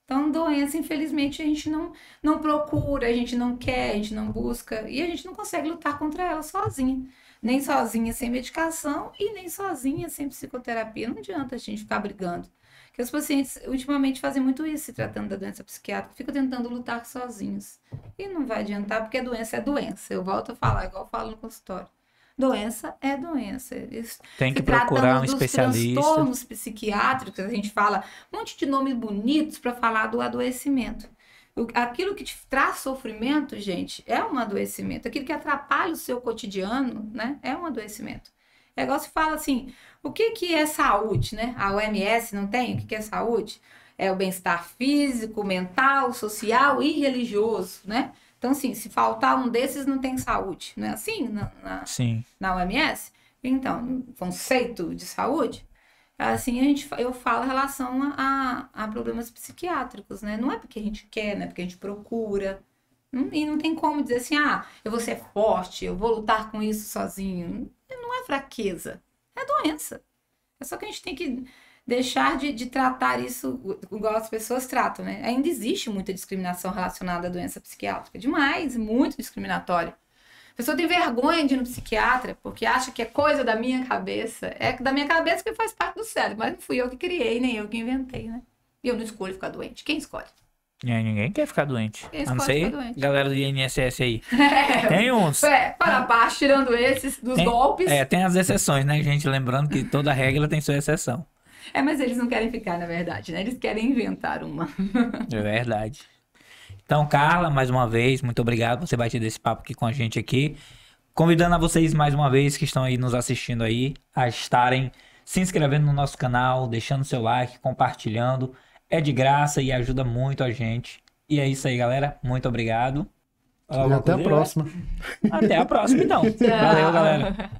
Então, doença, infelizmente, a gente não procura, a gente não quer, a gente não busca, e a gente não consegue lutar contra ela sozinha. Nem sozinha sem medicação e nem sozinha sem psicoterapia. Não adianta a gente ficar brigando. Porque os pacientes ultimamente fazem muito isso, se tratando da doença psiquiátrica, ficam tentando lutar sozinhos. E não vai adiantar, porque a doença é doença. Eu volto a falar, igual eu falo no consultório. Doença é doença. Tem que procurar um especialista. Os transtornos psiquiátricos, a gente fala um monte de nomes bonitos para falar do adoecimento. Aquilo que te traz sofrimento, gente, é um adoecimento. Aquilo que atrapalha o seu cotidiano, né, é um adoecimento. É igual se fala assim, o que é saúde, né? A OMS não tem? O que é saúde? É o bem-estar físico, mental, social e religioso, né? Então, assim, se faltar um desses, não tem saúde. Não é assim Sim. Na OMS? Então, conceito de saúde, assim, eu falo em relação a problemas psiquiátricos, né? Não é porque a gente quer, né? Porque a gente procura. E não tem como dizer assim, eu vou ser forte, eu vou lutar com isso sozinho. Não é fraqueza, é doença. É só que a gente tem que deixar de tratar isso igual as pessoas tratam, né? Ainda existe muita discriminação relacionada à doença psiquiátrica. Demais, muito discriminatória. A pessoa tem vergonha de ir no psiquiatra porque acha que é coisa da minha cabeça. É da minha cabeça que faz parte do cérebro, mas não fui eu que criei, nem eu que inventei, né? E eu não escolho ficar doente. Quem escolhe? Ninguém quer ficar doente. Quem a não ser galera do INSS aí. Tem uns. Para baixo, tirando esses dos golpes. Tem as exceções, né, gente? Lembrando que toda regra tem sua exceção. Mas eles não querem ficar, na verdade, né? Eles querem inventar uma. É verdade. Então, Carla, mais uma vez, muito obrigado por você bater desse papo aqui com a gente aqui. Convidando a vocês mais uma vez que estão aí nos assistindo aí, a estarem se inscrevendo no nosso canal, deixando seu like, compartilhando. É de graça e ajuda muito a gente. E é isso aí, galera. Muito obrigado. E até a próxima. Até a próxima, então. Valeu, galera.